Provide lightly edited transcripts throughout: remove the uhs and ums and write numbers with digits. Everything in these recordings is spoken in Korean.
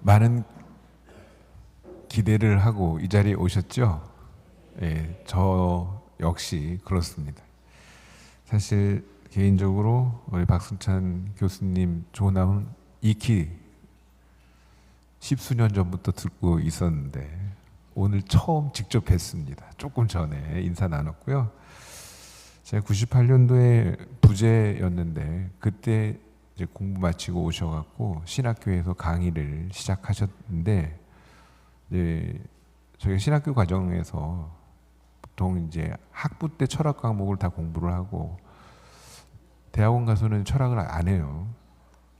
많은 기대를 하고 이 자리에 오셨죠? 예, 저 역시 그렇습니다. 사실 개인적으로 우리 박승찬 교수님 조남은 익히 십수년 전부터 듣고 있었는데 오늘 처음 직접 뵀습니다. 조금 전에 인사 나눴고요. 제가 98년도에 부재였는데 그때 이제 공부 마치고 오셔갖고 신학교에서 강의를 시작하셨는데, 이제 저희 신학교 과정에서 보통 이제 학부 때 철학 과목을 다 공부를 하고 대학원 가서는 철학을 안 해요.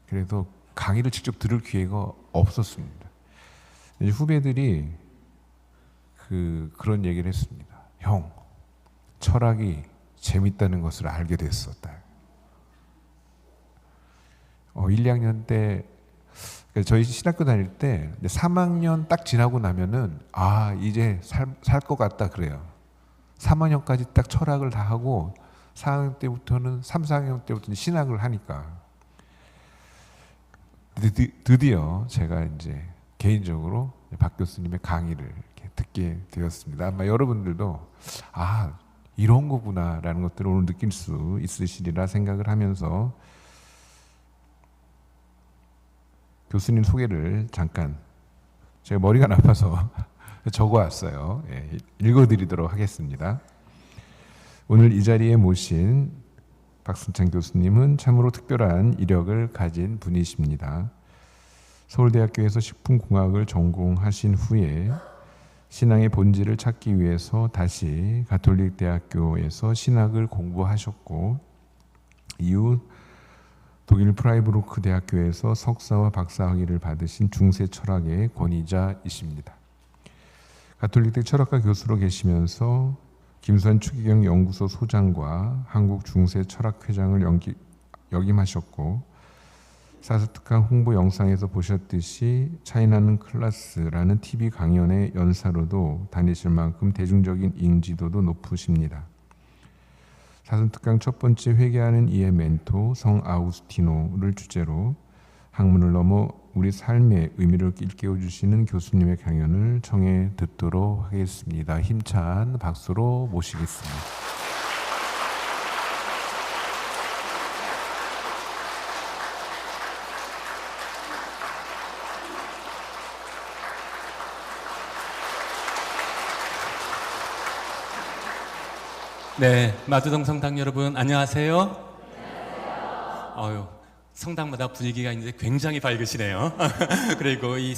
그래서 강의를 직접 들을 기회가 없었습니다. 이제 후배들이 그런 얘기를 했습니다. 형, 철학이 재밌다는 것을 알게 됐었다. 1, 2학년 때 저희 신학교 다닐 때 3학년 딱 지나고 나면은 이제 살 것 같다 그래요. 3학년까지 딱 철학을 다 하고 4학년 때부터는 3, 4학년 때부터는 신학을 하니까 드디어 제가 이제 개인적으로 박 교수님의 강의를 이렇게 듣게 되었습니다. 아마 여러분들도 이런 거구나라는 것들을 오늘 느낄 수 있으시리라 생각을 하면서 교수님 소개를 잠깐, 제가 머리가 나빠서 적어왔어요. 읽어드리도록 하겠습니다. 오늘 이 자리에 모신 박승찬 교수님은 참으로 특별한 이력을 가진 분이십니다. 서울대학교에서 식품공학을 전공하신 후에 신앙의 본질을 찾기 위해서 다시 가톨릭대학교에서 신학을 공부하셨고, 이후 독일 프라이부르크 대학교에서 석사와 박사학위를 받으신 중세 철학의 권위자이십니다. 가톨릭대 철학과 교수로 계시면서 김수환 추기경 연구소 소장과 한국 중세 철학회장을 역임하셨고, 사스특강 홍보 영상에서 보셨듯이 차이나는 클라스라는 TV 강연의 연사로도 다니실 만큼 대중적인 인지도도 높으십니다. 사슴특강 첫 번째 회개하는 이의 멘토 성 아우구스티노를 주제로 학문을 넘어 우리 삶의 의미를 일깨워 주시는 교수님의 강연을 청해 듣도록 하겠습니다. 힘찬 박수로 모시겠습니다. 네, 마두동 성당 여러분 안녕하세요. 성당마다 분위기가 이제 굉장히 밝으시네요. 그리고 이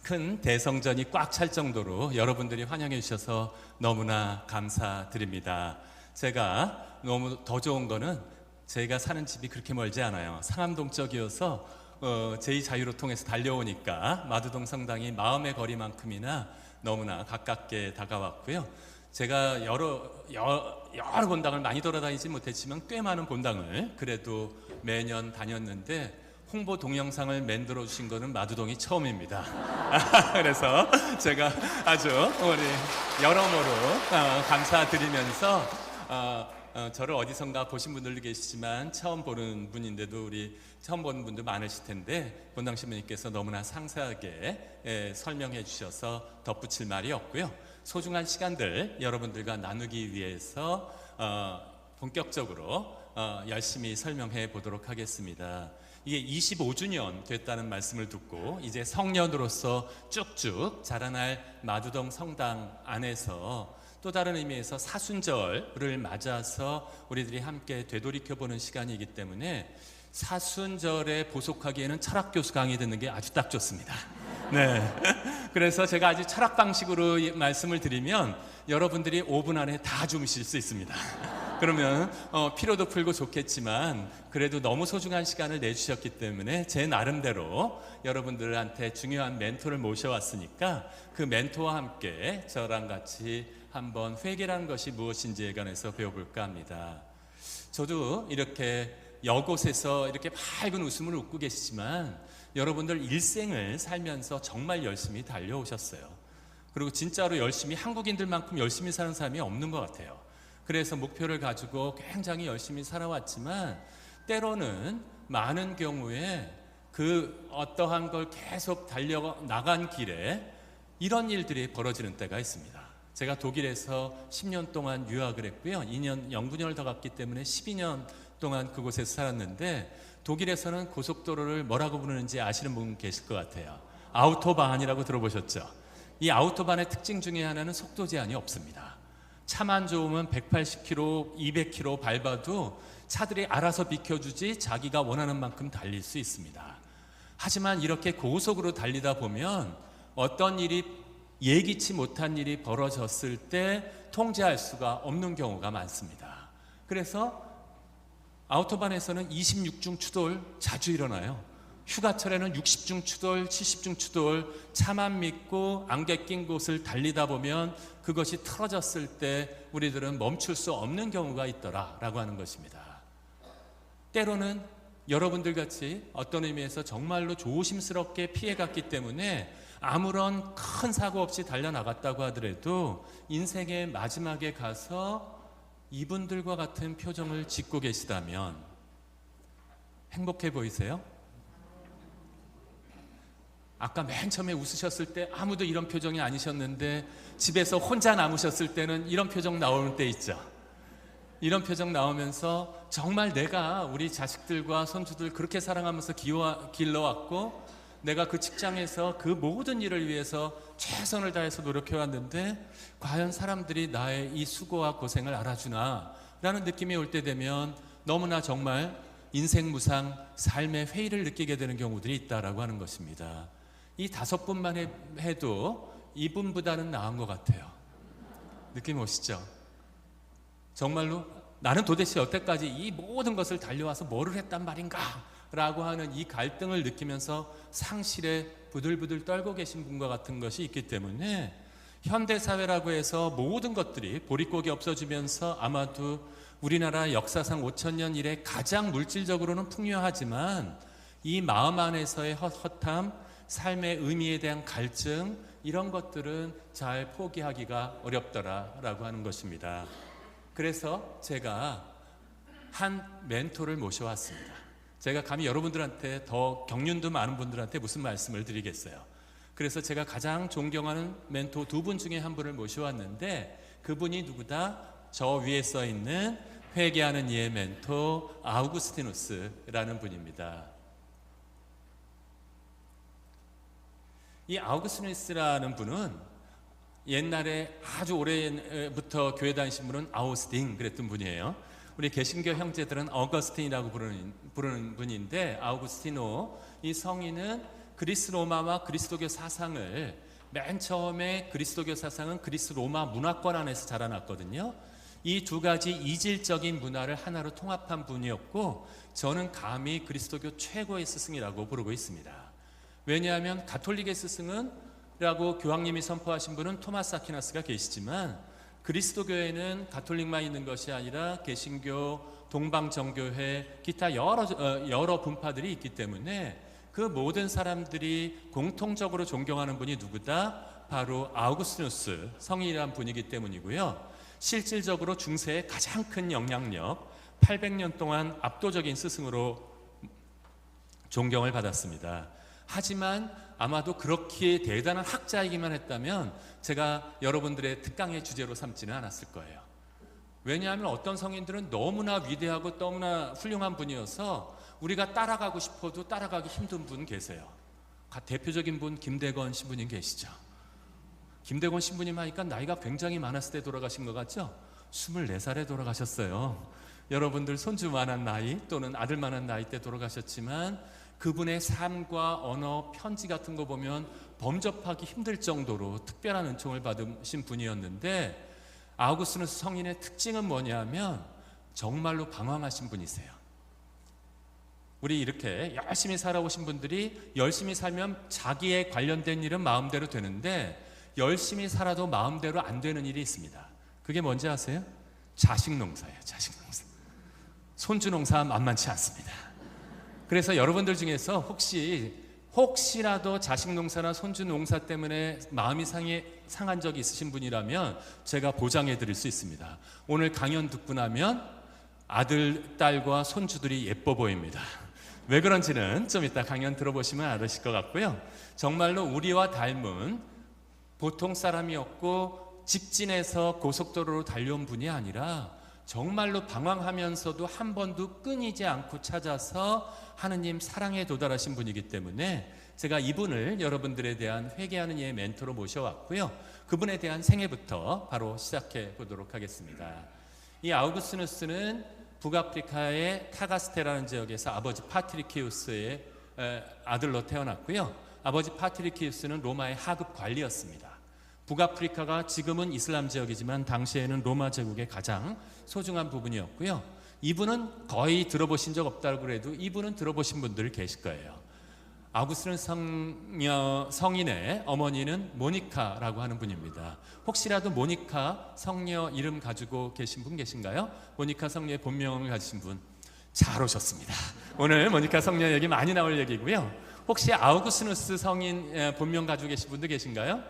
큰 대성전이 꽉 찰 정도로 여러분들이 환영해 주셔서 너무나 감사드립니다. 제가 너무 더 좋은 거는 제가 사는 집이 그렇게 멀지 않아요. 상암동 쪽이어서 제2자유로 통해서 달려오니까 마두동 성당이 마음의 거리만큼이나 너무나 가깝게 다가왔고요. 제가 여러 본당을 많이 돌아다니지 못했지만 꽤 많은 본당을 그래도 매년 다녔는데 홍보 동영상을 만들어 주신 거는 마두동이 처음입니다. 그래서 제가 아주 우리 여러모로 감사드리면서 저를 어디선가 보신 분들도 계시지만 처음 보는 분인데도 우리 처음 보는 분도 많으실 텐데 본당 신부님께서 너무나 상세하게 설명해 주셔서 덧붙일 말이 없고요. 소중한 시간들 여러분들과 나누기 위해서 본격적으로 열심히 설명해 보도록 하겠습니다. 이게 25주년 됐다는 말씀을 듣고 이제 성년으로서 쭉쭉 자라날 마두동 성당 안에서 또 다른 의미에서 사순절을 맞아서 우리들이 함께 되돌이켜보는 시간이기 때문에 사순절에 보속하기에는 철학 교수 강의 듣는 게 아주 딱 좋습니다. 네. 그래서 제가 아주 철학 방식으로 말씀을 드리면 여러분들이 5분 안에 다 주무실 수 있습니다. 그러면 피로도 풀고 좋겠지만 그래도 너무 소중한 시간을 내주셨기 때문에 제 나름대로 여러분들한테 중요한 멘토를 모셔왔으니까 그 멘토와 함께 저랑 같이 한번 회개라는 것이 무엇인지에 관해서 배워볼까 합니다. 저도 이렇게 여곳에서 이렇게 밝은 웃음을 웃고 계시지만 여러분들 일생을 살면서 정말 열심히 달려오셨어요. 그리고 진짜로 열심히 한국인들만큼 열심히 사는 사람이 없는 것 같아요. 그래서 목표를 가지고 굉장히 열심히 살아왔지만 때로는 많은 경우에 그 어떠한 걸 계속 달려나간 길에 이런 일들이 벌어지는 때가 있습니다. 제가 독일에서 10년 동안 유학을 했고요. 2년 영분열을 더 갔기 때문에 12년 동안 그곳에서 살았는데, 독일에서는 고속도로를 뭐라고 부르는지 아시는 분 계실 것 같아요. 아우토바한이라고 들어보셨죠? 이 아우토바한의 특징 중에 하나는 속도 제한이 없습니다. 차만 좋으면 180km, 200km 밟아도 차들이 알아서 비켜주지 자기가 원하는 만큼 달릴 수 있습니다. 하지만 이렇게 고속으로 달리다 보면 어떤 일이, 예기치 못한 일이 벌어졌을 때 통제할 수가 없는 경우가 많습니다. 그래서 아우토반에서는 26중 추돌 자주 일어나요. 휴가철에는 60중 추돌, 70중 추돌, 차만 믿고 안개 낀 곳을 달리다 보면 그것이 틀어졌을 때 우리들은 멈출 수 없는 경우가 있더라라고 하는 것입니다. 때로는 여러분들 같이 어떤 의미에서 정말로 조심스럽게 피해갔기 때문에 아무런 큰 사고 없이 달려나갔다고 하더라도 인생의 마지막에 가서 이분들과 같은 표정을 짓고 계시다면 행복해 보이세요? 아까 맨 처음에 웃으셨을 때 아무도 이런 표정이 아니셨는데 집에서 혼자 남으셨을 때는 이런 표정 나오는 때 있죠. 이런 표정 나오면서 정말 내가 우리 자식들과 손주들 그렇게 사랑하면서 길러왔고, 내가 그 직장에서 그 모든 일을 위해서 최선을 다해서 노력해왔는데 과연 사람들이 나의 이 수고와 고생을 알아주나 라는 느낌이 올 때 되면 너무나 정말 인생 무상, 삶의 회의를 느끼게 되는 경우들이 있다라고 하는 것입니다. 이 5분만 해도 이분보다는 나은 것 같아요. 느낌 오시죠? 정말로 나는 도대체 여태까지 이 모든 것을 달려와서 뭐를 했단 말인가 라고 하는 이 갈등을 느끼면서 상실에 부들부들 떨고 계신 분과 같은 것이 있기 때문에 현대사회라고 해서 모든 것들이 보릿고개 없어지면서 아마도 우리나라 역사상 5,000년 이래 가장 물질적으로는 풍요하지만 이 마음 안에서의 헛헛함, 삶의 의미에 대한 갈증, 이런 것들은 잘 포기하기가 어렵더라라고 하는 것입니다. 그래서 제가 한 멘토를 모셔왔습니다. 제가 감히 여러분들한테, 더 경륜도 많은 분들한테 무슨 말씀을 드리겠어요. 그래서 제가 가장 존경하는 멘토 2분 중에 한 분을 모셔왔는데, 그분이 누구다? 저 위에 써 있는 회개하는 이의 멘토 아우구스티누스라는 분입니다. 이 아우구스티누스라는 분은 옛날에 아주 오래부터 교회 다니신 분은 아우스틴 그랬던 분이에요. 우리 개신교 형제들은 어거스틴이라고 부르는 분인데, 아우구스티노 이 성인은 그리스 로마와 그리스도교 사상을, 맨 처음에 그리스도교 사상은 그리스 로마 문화권 안에서 자라났거든요. 이 두 가지 이질적인 문화를 하나로 통합한 분이었고, 저는 감히 그리스도교 최고의 스승이라고 부르고 있습니다. 왜냐하면 가톨릭의 스승은 라고 교황님이 선포하신 분은 토마스 아퀴나스가 계시지만, 그리스도교회는 가톨릭만 있는 것이 아니라 개신교, 동방정교회, 기타 여러 분파들이 있기 때문에 그 모든 사람들이 공통적으로 존경하는 분이 누구다? 바로 아우구스티누스 성인이라는 분이기 때문이고요. 실질적으로 중세의 가장 큰 영향력, 800년 동안 압도적인 스승으로 존경을 받았습니다. 하지만 아마도 그렇게 대단한 학자이기만 했다면 제가 여러분들의 특강의 주제로 삼지는 않았을 거예요. 왜냐하면 어떤 성인들은 너무나 위대하고 너무나 훌륭한 분이어서 우리가 따라가고 싶어도 따라가기 힘든 분 계세요. 대표적인 분 김대건 신부님 계시죠. 김대건 신부님 하니까 나이가 굉장히 많았을 때 돌아가신 것 같죠? 24살에 돌아가셨어요. 여러분들 손주만한 나이 또는 아들만한 나이 때 돌아가셨지만, 그분의 삶과 언어, 편지 같은 거 보면 범접하기 힘들 정도로 특별한 은총을 받으신 분이었는데, 아우구스티누스 성인의 특징은 뭐냐면 정말로 방황하신 분이세요. 우리 이렇게 열심히 살아오신 분들이 열심히 살면 자기에 관련된 일은 마음대로 되는데, 열심히 살아도 마음대로 안 되는 일이 있습니다. 그게 뭔지 아세요? 자식 농사예요. 자식 농사. 손주 농사 만만치 않습니다. 그래서 여러분들 중에서 혹시라도 자식 농사나 손주 농사 때문에 마음이 상한 적이 있으신 분이라면 제가 보장해 드릴 수 있습니다. 오늘 강연 듣고 나면 아들, 딸과 손주들이 예뻐 보입니다. 왜 그런지는 좀 이따 강연 들어보시면 알으실 것 같고요. 정말로 우리와 닮은 보통 사람이었고 직진해서 고속도로로 달려온 분이 아니라 정말로 방황하면서도 한 번도 끊이지 않고 찾아서 하느님 사랑에 도달하신 분이기 때문에 제가 이분을 여러분들에 대한 회개하는 이의 멘토로 모셔왔고요. 그분에 대한 생애부터 바로 시작해 보도록 하겠습니다. 이 아우구스누스는 북아프리카의 타가스테라는 지역에서 아버지 파트리키우스의 아들로 태어났고요. 아버지 파트리키우스는 로마의 하급 관리였습니다. 북아프리카가 지금은 이슬람 지역이지만 당시에는 로마 제국의 가장 소중한 부분이었고요. 이분은 거의 들어보신 적 없다고 그래도 이분은 들어보신 분들 계실 거예요. 아우구스는 성인의 어머니는 모니카라고 하는 분입니다. 혹시라도 모니카 성녀 이름 가지고 계신 분 계신가요? 모니카 성녀의 본명을 가지신 분 잘 오셨습니다. 오늘 모니카 성녀 얘기 많이 나올 얘기고요. 혹시 아우구스누스 성인 본명 가지고 계신 분도 계신가요?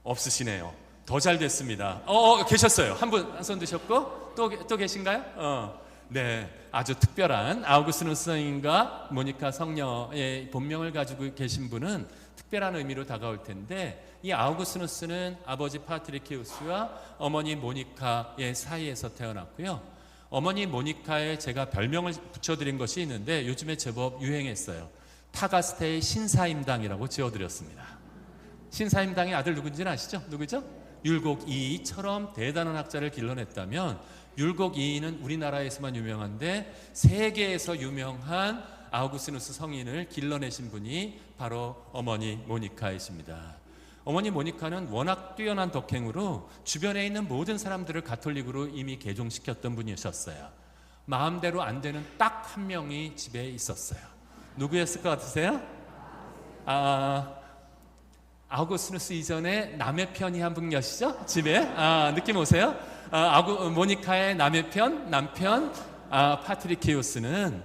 없으시네요. 더 잘 됐습니다. 계셨어요. 한 분 손 드셨고 또 계신가요? 네, 아주 특별한 아우구스누스 성인과 모니카 성녀의 본명을 가지고 계신 분은 특별한 의미로 다가올 텐데 이 아우구스누스는 아버지 파트리키우스와 어머니 모니카의 사이에서 태어났고요. 어머니 모니카에 제가 별명을 붙여드린 것이 있는데 요즘에 제법 유행했어요. 타가스테의 신사임당이라고 지어드렸습니다. 신사임당의 아들 누군지는 아시죠? 누구죠? 율곡이이처럼 대단한 학자를 길러냈다면 율곡이이는 우리나라에서만 유명한데 세계에서 유명한 아우구스누스 성인을 길러내신 분이 바로 어머니 모니카이십니다. 어머니 모니카는 워낙 뛰어난 덕행으로 주변에 있는 모든 사람들을 가톨릭으로 이미 개종시켰던 분이셨어요. 마음대로 안 되는 딱 한 명이 집에 있었어요. 누구였을 것 같으세요? 아우구스누스 이전에 남의 편이 한 분 계시죠? 집에? 느낌 오세요? 모니카의 남편 파트리키우스는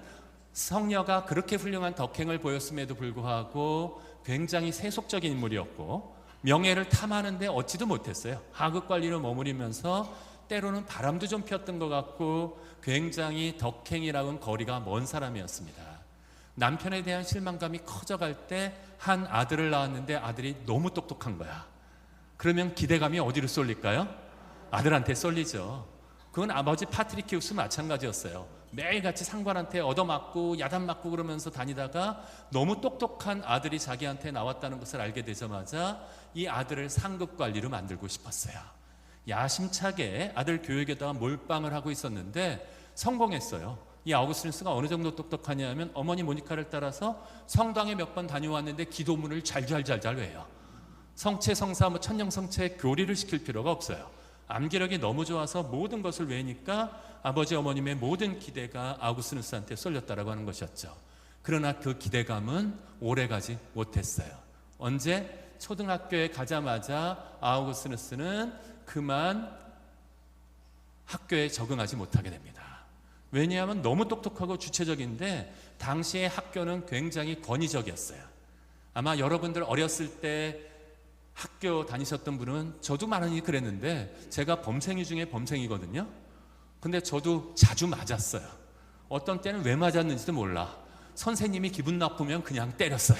성녀가 그렇게 훌륭한 덕행을 보였음에도 불구하고 굉장히 세속적인 인물이었고 명예를 탐하는데 얻지도 못했어요. 하급 관리로 머무르면서 때로는 바람도 좀 피웠던 것 같고 굉장히 덕행이랑은 거리가 먼 사람이었습니다. 남편에 대한 실망감이 커져갈 때 한 아들을 낳았는데 아들이 너무 똑똑한 거야. 그러면 기대감이 어디로 쏠릴까요? 아들한테 쏠리죠. 그건 아버지 파트리키우스 마찬가지였어요. 매일같이 상관한테 얻어맞고 야단맞고 그러면서 다니다가 너무 똑똑한 아들이 자기한테 나왔다는 것을 알게 되자마자 이 아들을 상급관리로 만들고 싶었어요. 야심차게 아들 교육에다가 몰빵을 하고 있었는데 성공했어요. 이 아우구스누스가 어느 정도 똑똑하냐면 어머니 모니카를 따라서 성당에 몇 번 다녀왔는데 기도문을 잘 외요. 성체 성사 천년성체 교리를 시킬 필요가 없어요. 암기력이 너무 좋아서 모든 것을 외니까 아버지 어머님의 모든 기대가 아우구스누스한테 쏠렸다라고 하는 것이었죠. 그러나 그 기대감은 오래가지 못했어요. 언제? 초등학교에 가자마자 아우구스누스는 그만 학교에 적응하지 못하게 됩니다. 왜냐하면 너무 똑똑하고 주체적인데 당시의 학교는 굉장히 권위적이었어요. 아마 여러분들 어렸을 때 학교 다니셨던 분은 저도 많이 그랬는데 제가 범생이 중에 범생이거든요. 근데 저도 자주 맞았어요. 어떤 때는 왜 맞았는지도 몰라. 선생님이 기분 나쁘면 그냥 때렸어요.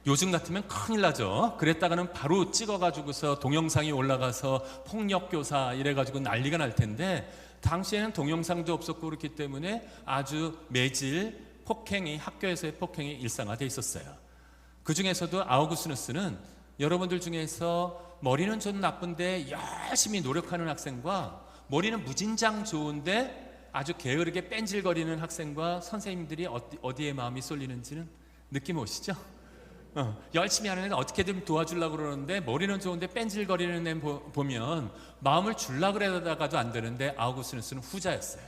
요즘 같으면 큰일 나죠. 그랬다가는 바로 찍어가지고서 동영상이 올라가서 폭력교사 이래가지고 난리가 날 텐데 당시에는 동영상도 없었고 그렇기 때문에 아주 매질 폭행이 학교에서의 폭행이 일상화되어 있었어요. 그 중에서도 아우구스누스는 여러분들 중에서 머리는 좀 나쁜데 열심히 노력하는 학생과 머리는 무진장 좋은데 아주 게으르게 뺀질거리는 학생과 선생님들이 어디에 마음이 쏠리는지는 느낌 오시죠? 열심히 하는 애는 어떻게든 도와주려고 그러는데 머리는 좋은데 뺀질거리는 애 보면 마음을 주려고 그러다가도 안 되는데 아우구스누스는 후자였어요.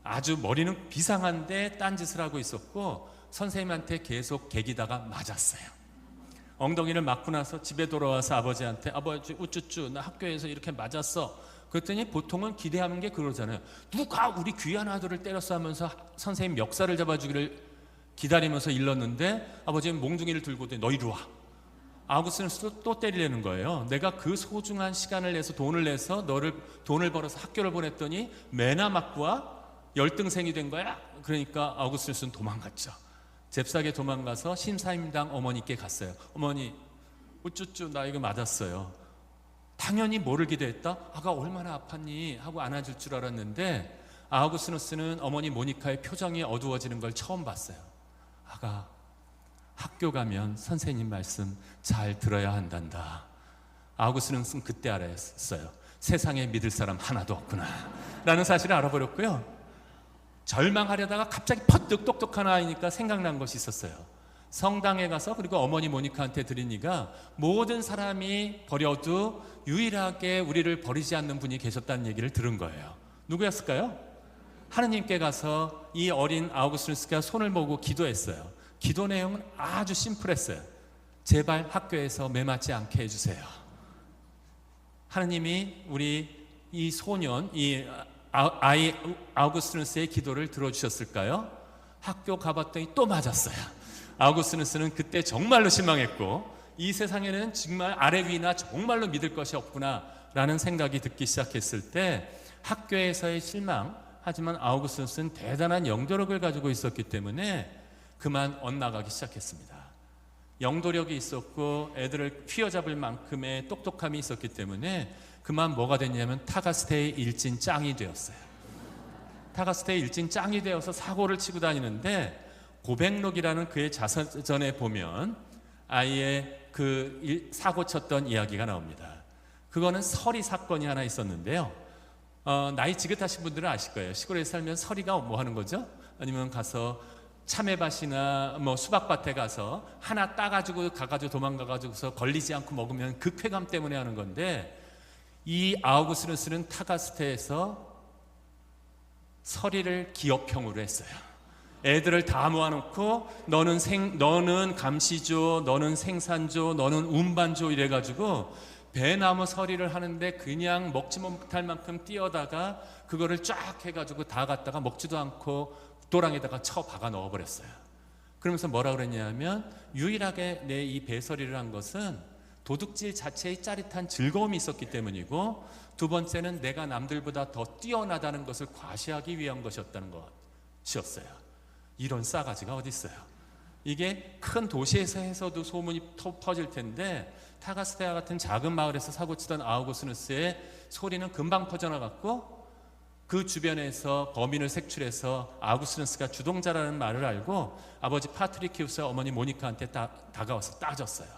아주 머리는 비상한데 딴짓을 하고 있었고 선생님한테 계속 개기다가 맞았어요. 엉덩이를 맞고 나서 집에 돌아와서 아버지한테 아버지 우쭈쭈 나 학교에서 이렇게 맞았어. 그랬더니 보통은 기대하는 게 그러잖아요. 누가 우리 귀한 아들을 때렸어 하면서 선생님 멱살을 잡아주기를 기다리면서 일렀는데 아버지는 몽둥이를 들고 너 이리 와. 아우구스누스도 또 때리려는 거예요. 내가 그 소중한 시간을 내서 돈을 내서 너를 돈을 벌어서 학교를 보냈더니 매나 맞고 와? 열등생이 된 거야. 그러니까 아우구스누스는 도망갔죠. 잽싸게 도망가서 심사임당 어머니께 갔어요. 어머니, 우쭈쭈 나 이거 맞았어요. 당연히 뭐를 기대했다? 아가 얼마나 아팠니? 하고 안아줄 줄 알았는데 아우구스누스는 어머니 모니카의 표정이 어두워지는 걸 처음 봤어요. 아가, 학교 가면 선생님 말씀 잘 들어야 한단다. 아우구스누스는 그때 알았어요. 세상에 믿을 사람 하나도 없구나 라는 사실을 알아버렸고요. 절망하려다가 갑자기 퍼뜩 똑똑한 아이니까 생각난 것이 있었어요. 성당에 가서 그리고 어머니 모니카한테 들으니까 모든 사람이 버려도 유일하게 우리를 버리지 않는 분이 계셨다는 얘기를 들은 거예요. 누구였을까요? 하느님께 가서 이 어린 아우구스누스가 손을 모으고 기도했어요. 기도 내용은 아주 심플했어요. 제발 학교에서 매맞지 않게 해주세요. 하느님이 우리 이 소년, 이 아이 아우구스누스의 기도를 들어주셨을까요? 학교 가봤더니 또 맞았어요. 아우구스누스는 그때 정말로 실망했고 이 세상에는 정말 아래 위나 정말로 믿을 것이 없구나 라는 생각이 듣기 시작했을 때 학교에서의 실망, 하지만 아우구스누스는 대단한 영도력을 가지고 있었기 때문에 그만 엇나가기 시작했습니다. 영도력이 있었고 애들을 휘어잡을 만큼의 똑똑함이 있었기 때문에 그만 뭐가 됐냐면 타가스테의 일진 짱이 되었어요. 타가스테의 일진 짱이 되어서 사고를 치고 다니는데 고백록이라는 그의 자서전에 보면 아이의 그 사고 쳤던 이야기가 나옵니다. 그거는 서리 사건이 하나 있었는데요. 나이 지긋하신 분들은 아실 거예요. 시골에 살면 서리가 뭐 하는 거죠? 아니면 가서 참외밭이나 뭐 수박밭에 가서 하나 따가지고 도망가가지고서 걸리지 않고 먹으면 그 쾌감 때문에 하는 건데 이 아우구스누스는 타가스테에서 서리를 기업형으로 했어요. 애들을 다 모아놓고 너는 감시조, 너는 생산조, 너는 운반조 이래가지고 배나무 서리를 하는데 그냥 먹지 못할 만큼 뛰어다가 그거를 쫙 해가지고 다 갖다가 먹지도 않고 도랑에다가 쳐 박아 넣어버렸어요. 그러면서 뭐라 그랬냐면 유일하게 내 이 배서리를 한 것은 도둑질 자체의 짜릿한 즐거움이 있었기 때문이고 두 번째는 내가 남들보다 더 뛰어나다는 것을 과시하기 위한 것이었다는 것이었어요. 이런 싸가지가 어디 있어요. 이게 큰 도시에서 해서도 소문이 퍼질 텐데 타가스테아 같은 작은 마을에서 사고치던 아우구스누스의 소리는 금방 퍼져나갔고 그 주변에서 범인을 색출해서 아우구스누스가 주동자라는 말을 알고 아버지 파트리키우스와 어머니 모니카한테 다가와서 따졌어요.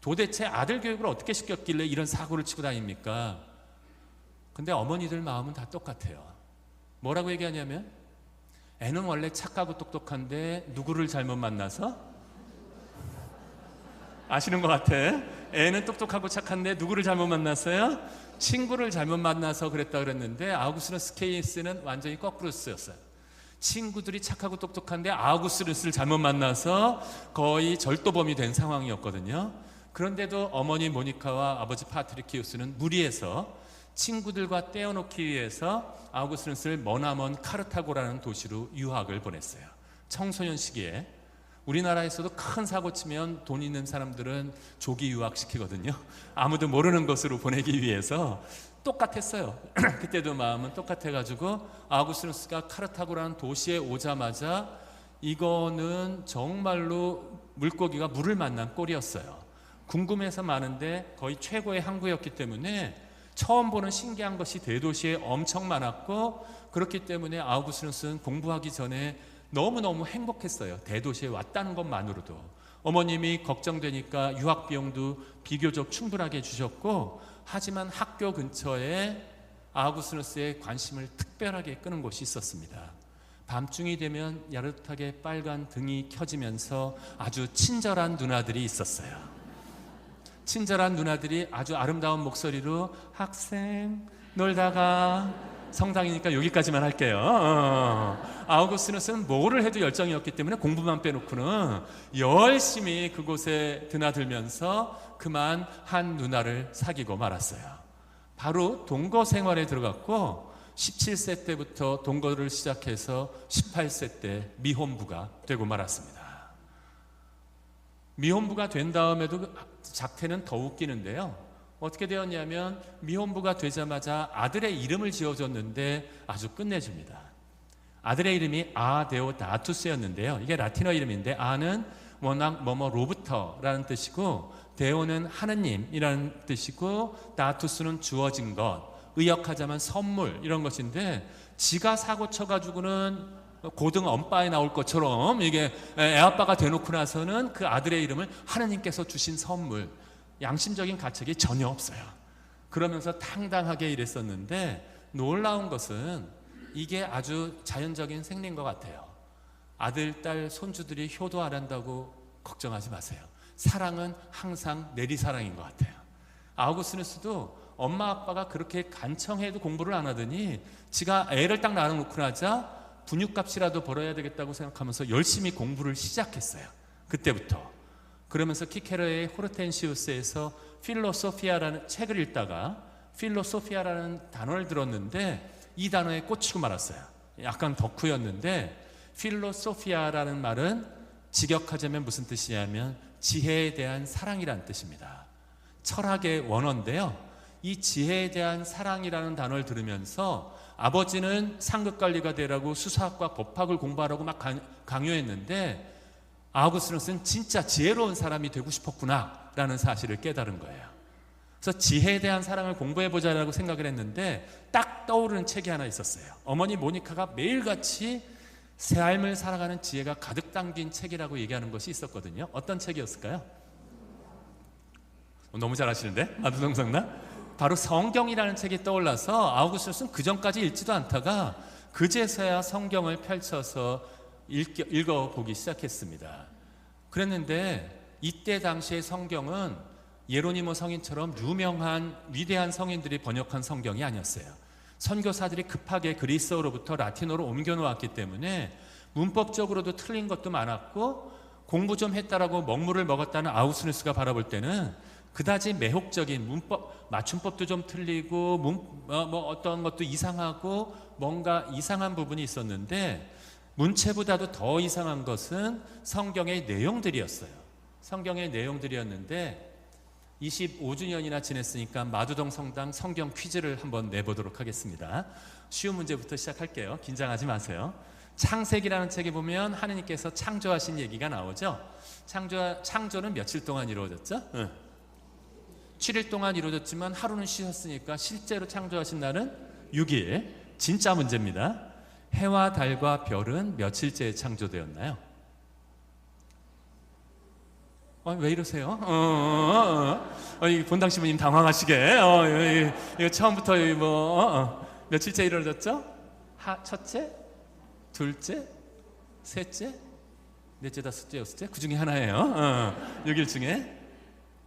도대체 아들 교육을 어떻게 시켰길래 이런 사고를 치고 다닙니까? 근데 어머니들 마음은 다 똑같아요. 뭐라고 얘기하냐면 애는 원래 착하고 똑똑한데 누구를 잘못 만나서? 아시는 것 같아. 애는 똑똑하고 착한데 누구를 잘못 만났어요? 친구를 잘못 만나서 그랬다 그랬는데 아우구스누스 케이스는 완전히 거꾸로 쓰였어요. 친구들이 착하고 똑똑한데 아우구스누스를 잘못 만나서 거의 절도범이 된 상황이었거든요. 그런데도 어머니 모니카와 아버지 파트리키우스는 무리해서 친구들과 떼어놓기 위해서 아우구스누스를 머나먼 카르타고라는 도시로 유학을 보냈어요. 청소년 시기에. 우리나라에서도 큰 사고 치면 돈 있는 사람들은 조기 유학시키거든요. 아무도 모르는 곳으로 보내기 위해서 똑같았어요. 그때도 마음은 똑같아가지고 아우구스누스가 카르타고라는 도시에 오자마자 이거는 정말로 물고기가 물을 만난 꼴이었어요. 궁금해서 많은데 거의 최고의 항구였기 때문에 처음 보는 신기한 것이 대도시에 엄청 많았고 그렇기 때문에 아우구스누스는 공부하기 전에 너무너무 행복했어요. 대도시에 왔다는 것만으로도. 어머님이 걱정되니까 유학 비용도 비교적 충분하게 주셨고 하지만 학교 근처에 아우구스누스의 관심을 특별하게 끄는 곳이 있었습니다. 밤중이 되면 야릇하게 빨간 등이 켜지면서 아주 친절한 누나들이 있었어요. 친절한 누나들이 아주 아름다운 목소리로 학생 놀다가 성당이니까 여기까지만 할게요. 아우구스누스는 뭐를 해도 열정이었기 때문에 공부만 빼놓고는 열심히 그곳에 드나들면서 그만 한 누나를 사귀고 말았어요. 바로 동거 생활에 들어갔고 17세 때부터 동거를 시작해서 18세 때 미혼부가 되고 말았습니다. 미혼부가 된 다음에도 작태는 더 웃기는데요. 어떻게 되었냐면 미혼부가 되자마자 아들의 이름을 지어줬는데 아주 끝내줍니다. 아들의 이름이 아데오다투스였는데요. 이게 라틴어 이름인데 아는 워낙 로부터라는 뜻이고 데오는 하느님이라는 뜻이고 다투스는 주어진 것, 의역하자면 선물 이런 것인데 지가 사고 쳐가지고는 고등 엄빠에 나올 것처럼 이게 애아빠가 되놓고 나서는 그 아들의 이름을 하느님께서 주신 선물, 양심적인 가책이 전혀 없어요. 그러면서 당당하게 일했었는데 놀라운 것은 이게 아주 자연적인 생리인 것 같아요. 아들, 딸, 손주들이 효도 안 한다고 걱정하지 마세요. 사랑은 항상 내리사랑인 것 같아요. 아우구스누스도 엄마 아빠가 그렇게 간청해도 공부를 안 하더니 지가 애를 딱 낳아놓고 나자 분유값이라도 벌어야 되겠다고 생각하면서 열심히 공부를 시작했어요. 그때부터. 그러면서 키케로의 호르텐시우스에서 필로소피아라는 책을 읽다가 필로소피아라는 단어를 들었는데 이 단어에 꽂히고 말았어요. 약간 덕후였는데 필로소피아라는 말은 직역하자면 무슨 뜻이냐면 지혜에 대한 사랑이라는 뜻입니다. 철학의 원어인데요. 이 지혜에 대한 사랑이라는 단어를 들으면서 아버지는 상급관리가 되라고 수사학과 법학을 공부하라고 막 강요했는데 아우구스누스는 진짜 지혜로운 사람이 되고 싶었구나 라는 사실을 깨달은 거예요. 그래서 지혜에 대한 사랑을 공부해보자라고 생각을 했는데 딱 떠오르는 책이 하나 있었어요. 어머니 모니카가 매일같이 삶을 살아가는 지혜가 가득 담긴 책이라고 얘기하는 것이 있었거든요. 어떤 책이었을까요? 너무 잘하시는데? 아두동상나? 바로 성경이라는 책이 떠올라서 아우구스누스는 그 전까지 읽지도 않다가 그제서야 성경을 펼쳐서 읽어보기 시작했습니다. 그랬는데 이때 당시의 성경은 예로니모 성인처럼 유명한 위대한 성인들이 번역한 성경이 아니었어요. 선교사들이 급하게 그리스어로부터 라틴어로 옮겨놓았기 때문에 문법적으로도 틀린 것도 많았고 공부 좀 했다라고 먹물을 먹었다는 아우구스누스가 바라볼 때는 그다지 매혹적인 문법, 맞춤법도 좀 틀리고 어떤 것도 이상하고 뭔가 이상한 부분이 있었는데 문체보다도 더 이상한 것은 성경의 내용들이었어요. 성경의 내용들이었는데 25주년이나 지냈으니까 마두동 성당 성경 퀴즈를 한번 내보도록 하겠습니다. 쉬운 문제부터 시작할게요. 긴장하지 마세요. 창세기라는 책에 보면 하느님께서 창조하신 얘기가 나오죠. 창조는 며칠 동안 이루어졌죠? 7일 동안 이루어졌지만 하루는 쉬셨으니까 실제로 창조하신 날은 6일. 진짜 문제입니다. 해와 달과 별은 며칠째에 창조되었나요? 왜 이러세요? 본당 신부님 당황하시게. 이거 처음부터 며칠째 이루어졌죠? 첫째, 둘째, 셋째, 넷째, 다섯째, 여섯째? 그 중에 하나예요. 6일 중에.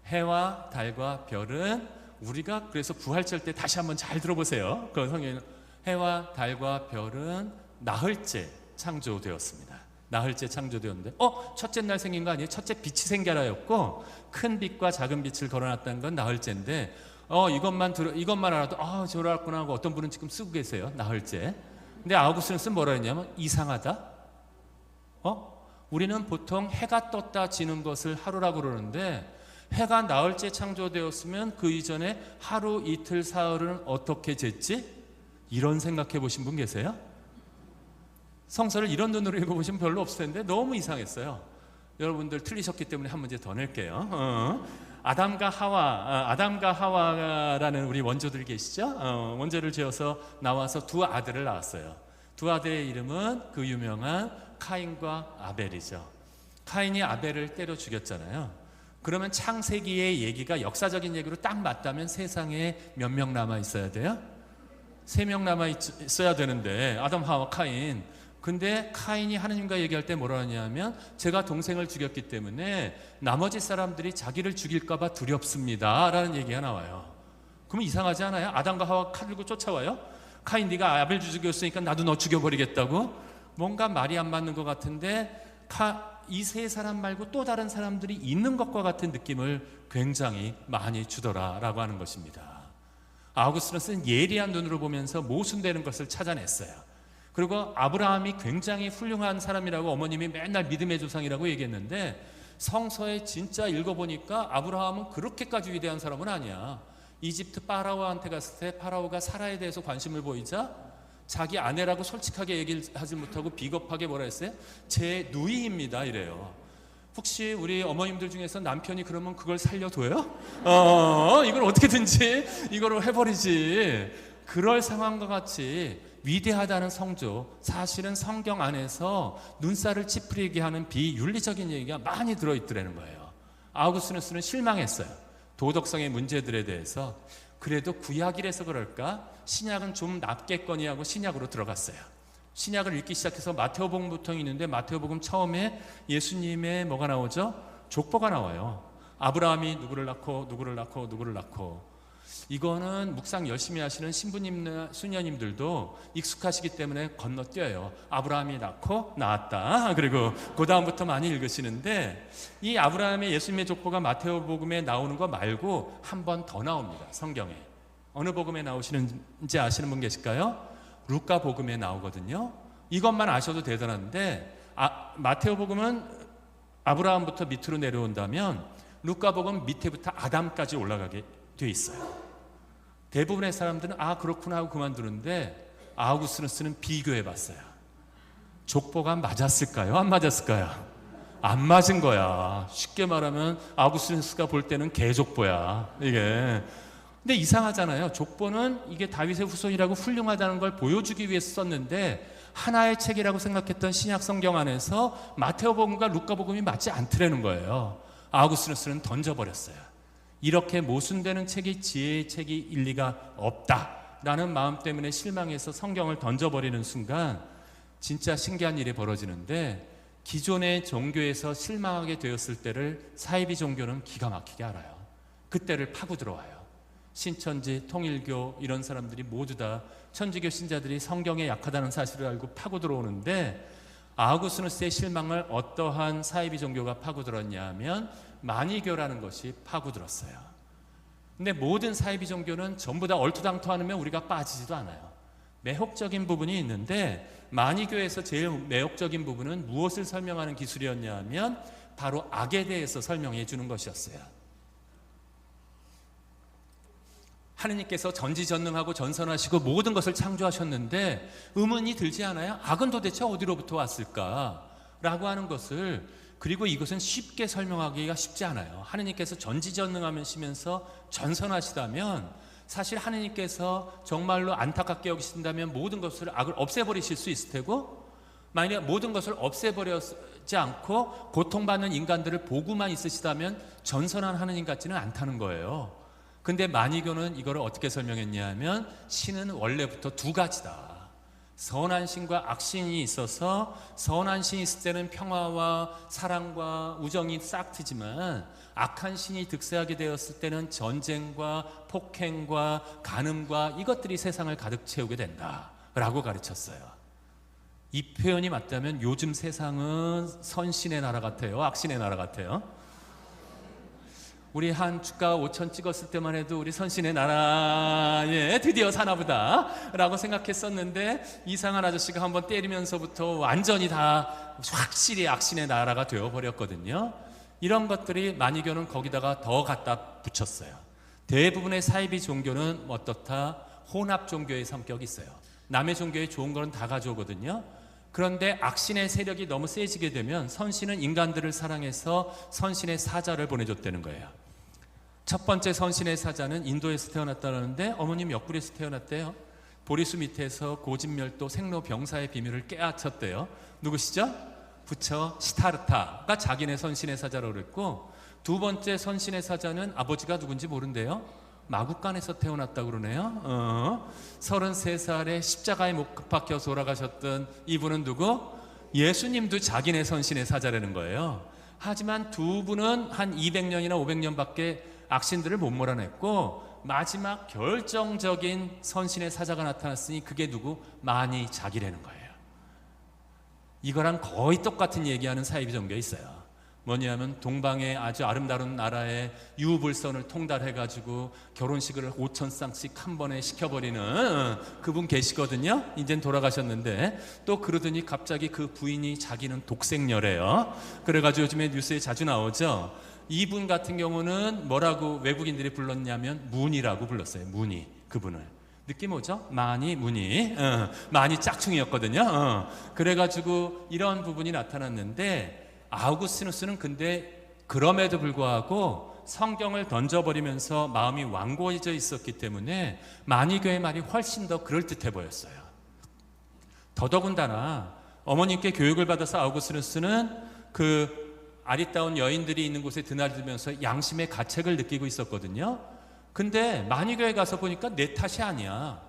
해와 달과 별은 우리가 그래서 부활절 때 다시 한번 잘 들어보세요. 그 성경에는 해와 달과 별은 나흘째 창조되었습니다. 나흘째 창조되었는데 첫째 날 생긴 거 아니에요? 첫째 빛이 생겨라였고 큰 빛과 작은 빛을 걸어놨다는 건 나흘째인데 이것만 알아도 저럴구나 하고 어떤 분은 지금 쓰고 계세요. 나흘째. 근데 아우구스누스는 뭐라 했냐면 이상하다. 우리는 보통 해가 떴다 지는 것을 하루라고 그러는데 해가 나흘째 창조되었으면 그 이전에 하루, 이틀, 사흘은 어떻게 쟀지? 이런 생각해 보신 분 계세요? 성서를 이런 눈으로 읽어보시면 별로 없을 텐데 너무 이상했어요. 여러분들 틀리셨기 때문에 한 문제 더 낼게요. 아담과 하와라는 우리 원조들 계시죠? 원조를 지어서 나와서 두 아들을 낳았어요. 두 아들의 이름은 그 유명한 카인과 아벨이죠. 카인이 아벨을 때려 죽였잖아요. 그러면 창세기의 얘기가 역사적인 얘기로 딱 맞다면 세상에 몇 명 남아 있어야 돼요? 3명 남아 있어야 되는데 아담, 하와, 카인. 근데 카인이 하느님과 얘기할 때 뭐라 하냐면 제가 동생을 죽였기 때문에 나머지 사람들이 자기를 죽일까 봐 두렵습니다 라는 얘기가 나와요. 그럼 이상하지 않아요? 아담과 하와 칼 들고 쫓아와요? 카인 네가 아벨 죽였으니까 나도 너 죽여버리겠다고? 뭔가 말이 안 맞는 것 같은데 이 세 사람 말고 또 다른 사람들이 있는 것과 같은 느낌을 굉장히 많이 주더라라고 하는 것입니다. 아우구스누스는 예리한 눈으로 보면서 모순되는 것을 찾아냈어요. 그리고 아브라함이 굉장히 훌륭한 사람이라고 어머님이 맨날 믿음의 조상이라고 얘기했는데 성서에 진짜 읽어보니까 아브라함은 그렇게까지 위대한 사람은 아니야. 이집트 파라오한테 갔을 때 파라오가 사라에 대해서 관심을 보이자 자기 아내라고 솔직하게 얘기를 하지 못하고 비겁하게 뭐라 했어요? 제 누이입니다 이래요. 혹시 우리 어머님들 중에서 남편이 그러면 그걸 살려둬요? 이걸 어떻게든지 이거를 해버리지. 그럴 상황과 같이 위대하다는 성조, 사실은 성경 안에서 눈살을 찌푸리게 하는 비윤리적인 얘기가 많이 들어있더라는 거예요. 아우구스티누스는 실망했어요. 도덕성의 문제들에 대해서. 그래도 구약이라서 그럴까? 신약은 좀 낫겠거니 하고 신약으로 들어갔어요. 신약을 읽기 시작해서 마태오복음부터 있는데 마태오복음 처음에 예수님의 뭐가 나오죠? 족보가 나와요. 아브라함이 누구를 낳고 누구를 낳고 누구를 낳고. 이거는 묵상 열심히 하시는 신부님, 수녀님들도 익숙하시기 때문에 건너뛰어요. 아브라함이 낳고 낳았다. 그리고 그 다음부터 많이 읽으시는데 이 아브라함의 예수님의 족보가 마태오복음에 나오는 거 말고 한 번 더 나옵니다. 성경에. 어느 복음에 나오시는지 아시는 분 계실까요? 루카복음에 나오거든요. 이것만 아셔도 대단한데 마태오복음은 아브라함부터 밑으로 내려온다면 루카복음 밑에부터 아담까지 올라가게 돼 있어요. 대부분의 사람들은 그렇구나 하고 그만두는데 아우구스티누스는 비교해 봤어요. 족보가 맞았을까요? 안 맞았을까요? 안 맞은 거야. 쉽게 말하면 아우구스티누스가 볼 때는 개족보야 이게. 근데 이상하잖아요. 족보는 이게 다윗의 후손이라고 훌륭하다는 걸 보여주기 위해서 썼는데 하나의 책이라고 생각했던 신약 성경 안에서 마테오복음과 루카복음이 맞지 않더라는 거예요. 아우구스티누스는 던져버렸어요. 이렇게 모순되는 책이 지혜의 책이 일리가 없다라는 마음 때문에 실망해서 성경을 던져버리는 순간 진짜 신기한 일이 벌어지는데, 기존의 종교에서 실망하게 되었을 때를 사이비 종교는 기가 막히게 알아요. 그때를 파고 들어와요. 신천지, 통일교 이런 사람들이 모두 다 천주교 신자들이 성경에 약하다는 사실을 알고 파고 들어오는데, 아우구스티누스의 실망을 어떠한 사이비 종교가 파고 들었냐 하면 마니교라는 것이 파고 들었어요. 근데 모든 사이비 종교는 전부 다 얼토당토하면 우리가 빠지지도 않아요. 매혹적인 부분이 있는데 마니교에서 제일 매혹적인 부분은 무엇을 설명하는 기술이었냐 하면 바로 악에 대해서 설명해 주는 것이었어요. 하느님께서 전지전능하고 전선하시고 모든 것을 창조하셨는데 의문이 들지 않아요? 악은 도대체 어디로부터 왔을까? 라고 하는 것을, 그리고 이것은 쉽게 설명하기가 쉽지 않아요. 하느님께서 전지전능하시면서 전선하시다면 사실 하느님께서 정말로 안타깝게 여기신다면 모든 것을, 악을 없애버리실 수 있을 테고, 만약에 모든 것을 없애버리지 않고 고통받는 인간들을 보고만 있으시다면 전선한 하느님 같지는 않다는 거예요. 근데 마니교는 이거를 어떻게 설명했냐 하면 신은 원래부터 두 가지다. 선한 신과 악신이 있어서 선한 신이 있을 때는 평화와 사랑과 우정이 싹 트지만 악한 신이 득세하게 되었을 때는 전쟁과 폭행과 간음과 이것들이 세상을 가득 채우게 된다라고 가르쳤어요. 이 표현이 맞다면 요즘 세상은 선신의 나라 같아요? 악신의 나라 같아요? 우리 한 주가 5천 찍었을 때만 해도 우리 선신의 나라에 드디어 사나보다 라고 생각했었는데, 이상한 아저씨가 한번 때리면서부터 완전히 다 확실히 악신의 나라가 되어버렸거든요. 이런 것들이 마니교는 거기다가 더 갖다 붙였어요. 대부분의 사이비 종교는 어떻다? 혼합 종교의 성격이 있어요. 남의 종교에 좋은 거는 다 가져오거든요. 그런데 악신의 세력이 너무 세지게 되면 선신은 인간들을 사랑해서 선신의 사자를 보내줬다는 거예요. 첫 번째 선신의 사자는 인도에서 태어났다는데 어머님 옆구리에서 태어났대요. 보리수 밑에서 고진멸도 생로병사의 비밀을 깨우쳤대요. 누구시죠? 부처 시타르타가 자기네 선신의 사자라고 그랬고, 두 번째 선신의 사자는 아버지가 누군지 모른대요. 마국간에서 태어났다고 그러네요. 33살에 십자가에 못 박혀서 돌아가셨던 이분은 누구? 예수님도 자기네 선신의 사자라는 거예요. 하지만 두 분은 한 200년이나 500년밖에 악신들을 못 몰아냈고, 마지막 결정적인 선신의 사자가 나타났으니 그게 누구? 마니 자기라는 거예요. 이거랑 거의 똑같은 얘기하는 사이비 종교가 있어요. 뭐냐면 동방의 아주 아름다운 나라에 유불선을 통달해가지고 결혼식을 5,000쌍씩 한 번에 시켜버리는 그분 계시거든요. 이젠 돌아가셨는데, 또 그러더니 갑자기 그 부인이 자기는 독생녀래요. 그래가지고 요즘에 뉴스에 자주 나오죠. 이분 같은 경우는 뭐라고 외국인들이 불렀냐면 문이라고 불렀어요. 문이, 그분을. 느낌 오죠? 많이 문이 많이 짝퉁이었거든요. 그래가지고 이런 부분이 나타났는데 아우구스티누스는 근데 그럼에도 불구하고 성경을 던져버리면서 마음이 완고해져 있었기 때문에 만이교의 말이 훨씬 더 그럴듯해 보였어요. 더더군다나 어머님께 교육을 받아서 아우구스티누스는 그 아리따운 여인들이 있는 곳에 드나들면서 양심의 가책을 느끼고 있었거든요. 근데 만이교에 가서 보니까 내 탓이 아니야.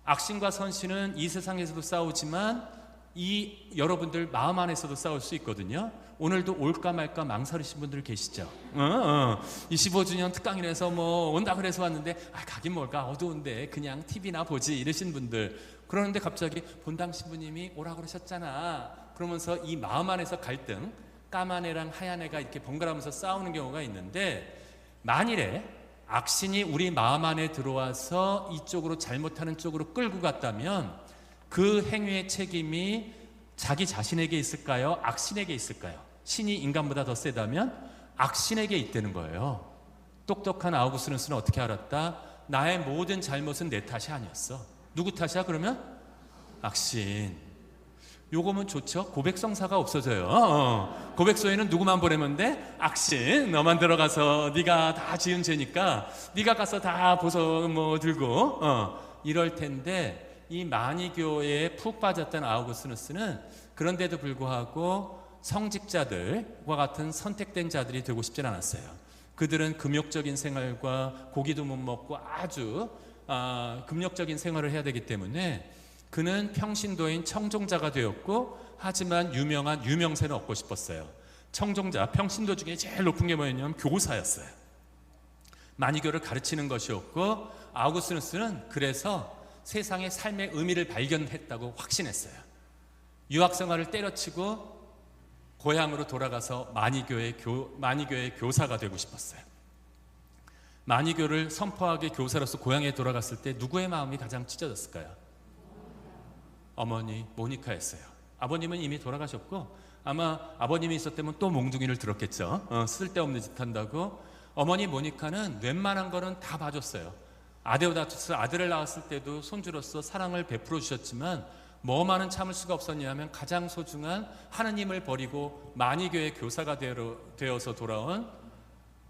악신과 선신은 이 세상에서도 싸우지만 이 여러분들 마음 안에서도 싸울 수 있거든요. 오늘도 올까 말까 망설이신 분들 계시죠? 25주년 특강이라서 뭐 온다 그래서 왔는데 가긴 뭘까 어두운데 그냥 TV나 보지 이러신 분들. 그러는데 갑자기 본당 신부님이 오라 그러셨잖아. 그러면서 이 마음 안에서 갈등, 까만 애랑 하얀 애가 이렇게 번갈아가면서 싸우는 경우가 있는데 만일에 악신이 우리 마음 안에 들어와서 이쪽으로 잘못하는 쪽으로 끌고 갔다면 그 행위의 책임이 자기 자신에게 있을까요? 악신에게 있을까요? 신이 인간보다 더 세다면 악신에게 있다는 거예요. 똑똑한 아우구스티누스는 어떻게 알았다? 나의 모든 잘못은 내 탓이 아니었어. 누구 탓이야 그러면? 악신. 요거면 좋죠. 고백성사가 없어져요. 고백서에는 누구만 보내면 돼? 악신. 너만 들어가서 네가 다 지은 죄니까 네가 가서 다 보석 뭐 들고 이럴 텐데 이 만이교에 푹 빠졌던 아우구스티누스는 그런데도 불구하고 성직자들과 같은 선택된 자들이 되고 싶진 않았어요. 그들은 금욕적인 생활과 고기도 못 먹고 아주 금욕적인 생활을 해야 되기 때문에 그는 평신도인 청종자가 되었고 하지만 유명한 유명세는 얻고 싶었어요. 청종자, 평신도 중에 제일 높은 게 뭐였냐면 교사였어요. 만이교를 가르치는 것이었고 아우구스티누스는 그래서 세상의 삶의 의미를 발견했다고 확신했어요. 유학생활을 때려치고 고향으로 돌아가서 만이교의 교사가 되고 싶었어요. 만이교를 선포하게 교사로서 고향에 돌아갔을 때 누구의 마음이 가장 찢어졌을까요? 어머니 모니카였어요. 아버님은 이미 돌아가셨고 아마 아버님이 있었다면 또 몽둥이를 들었겠죠. 쓸데없는 짓 한다고. 어머니 모니카는 웬만한 거는 다 봐줬어요. 아데오다투스 아들을 낳았을 때도 손주로서 사랑을 베풀어 주셨지만 뭐만은 참을 수가 없었냐면 가장 소중한 하느님을 버리고 만이교의 교사가 되어서 돌아온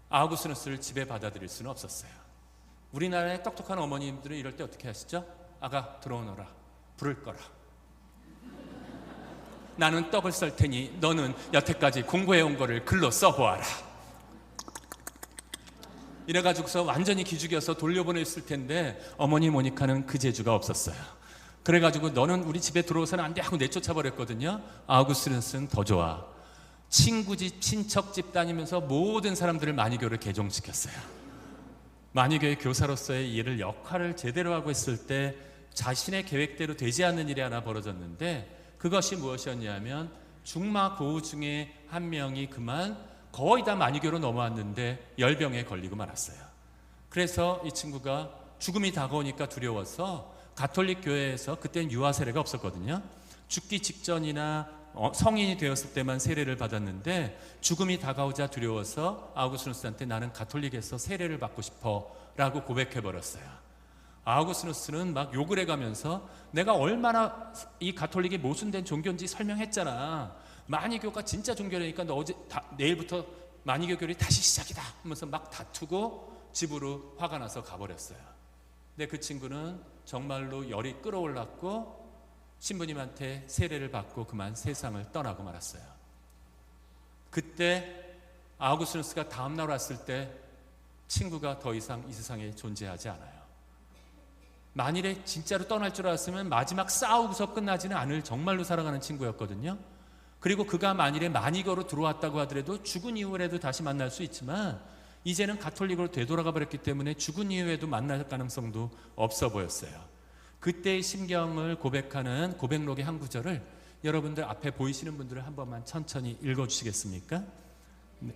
아우구스티누스를 집에 받아들일 수는 없었어요. 우리나라의 똑똑한 어머님들은 이럴 때 어떻게 하시죠? 아가 들어오너라. 불을 꺼라. 나는 떡을 썰 테니 너는 여태까지 공부해온 거를 글로 써보아라. 이래가지고서 완전히 기죽여서 돌려보냈을 텐데 어머니 모니카는 그 재주가 없었어요. 그래가지고 너는 우리 집에 들어오서는 안 돼 하고 내쫓아버렸거든요. 아우구스티누스는 더 좋아. 친구 집, 친척 집 다니면서 모든 사람들을 만이교를 개종시켰어요. 만이교의 교사로서의 일을 역할을 제대로 하고 있을 때 자신의 계획대로 되지 않는 일이 하나 벌어졌는데 그것이 무엇이었냐면 중마고우 중에 한 명이 그만 거의 다 만이교로 넘어왔는데 열병에 걸리고 말았어요. 그래서 이 친구가 죽음이 다가오니까 두려워서 가톨릭 교회에서 그때는 유아 세례가 없었거든요. 죽기 직전이나 성인이 되었을 때만 세례를 받았는데 죽음이 다가오자 두려워서 아우구스티누스한테 나는 가톨릭에서 세례를 받고 싶어 라고 고백해버렸어요. 아우구스티누스는 막 욕을 해가면서 내가 얼마나 이 가톨릭이 모순된 종교인지 설명했잖아. 만이교가 진짜 종교라니까 너 내일부터 만이교 교리 다시 시작이다 하면서 막 다투고 집으로 화가 나서 가버렸어요. 근데 그 친구는 정말로 열이 끌어올랐고 신부님한테 세례를 받고 그만 세상을 떠나고 말았어요. 그때 아우구스티누스가 다음날 왔을 때 친구가 더 이상 이 세상에 존재하지 않아요. 만일에 진짜로 떠날 줄 알았으면 마지막 싸우고서 끝나지는 않을 정말로 사랑하는 친구였거든요. 그리고 그가 만일에 만이교로 들어왔다고 하더라도 죽은 이후에도 다시 만날 수 있지만 이제는 가톨릭으로 되돌아가 버렸기 때문에 죽은 이후에도 만날 가능성도 없어 보였어요. 그때의 심경을 고백하는 고백록의 한 구절을 여러분들 앞에 보이시는 분들은 한 번만 천천히 읽어주시겠습니까? 네.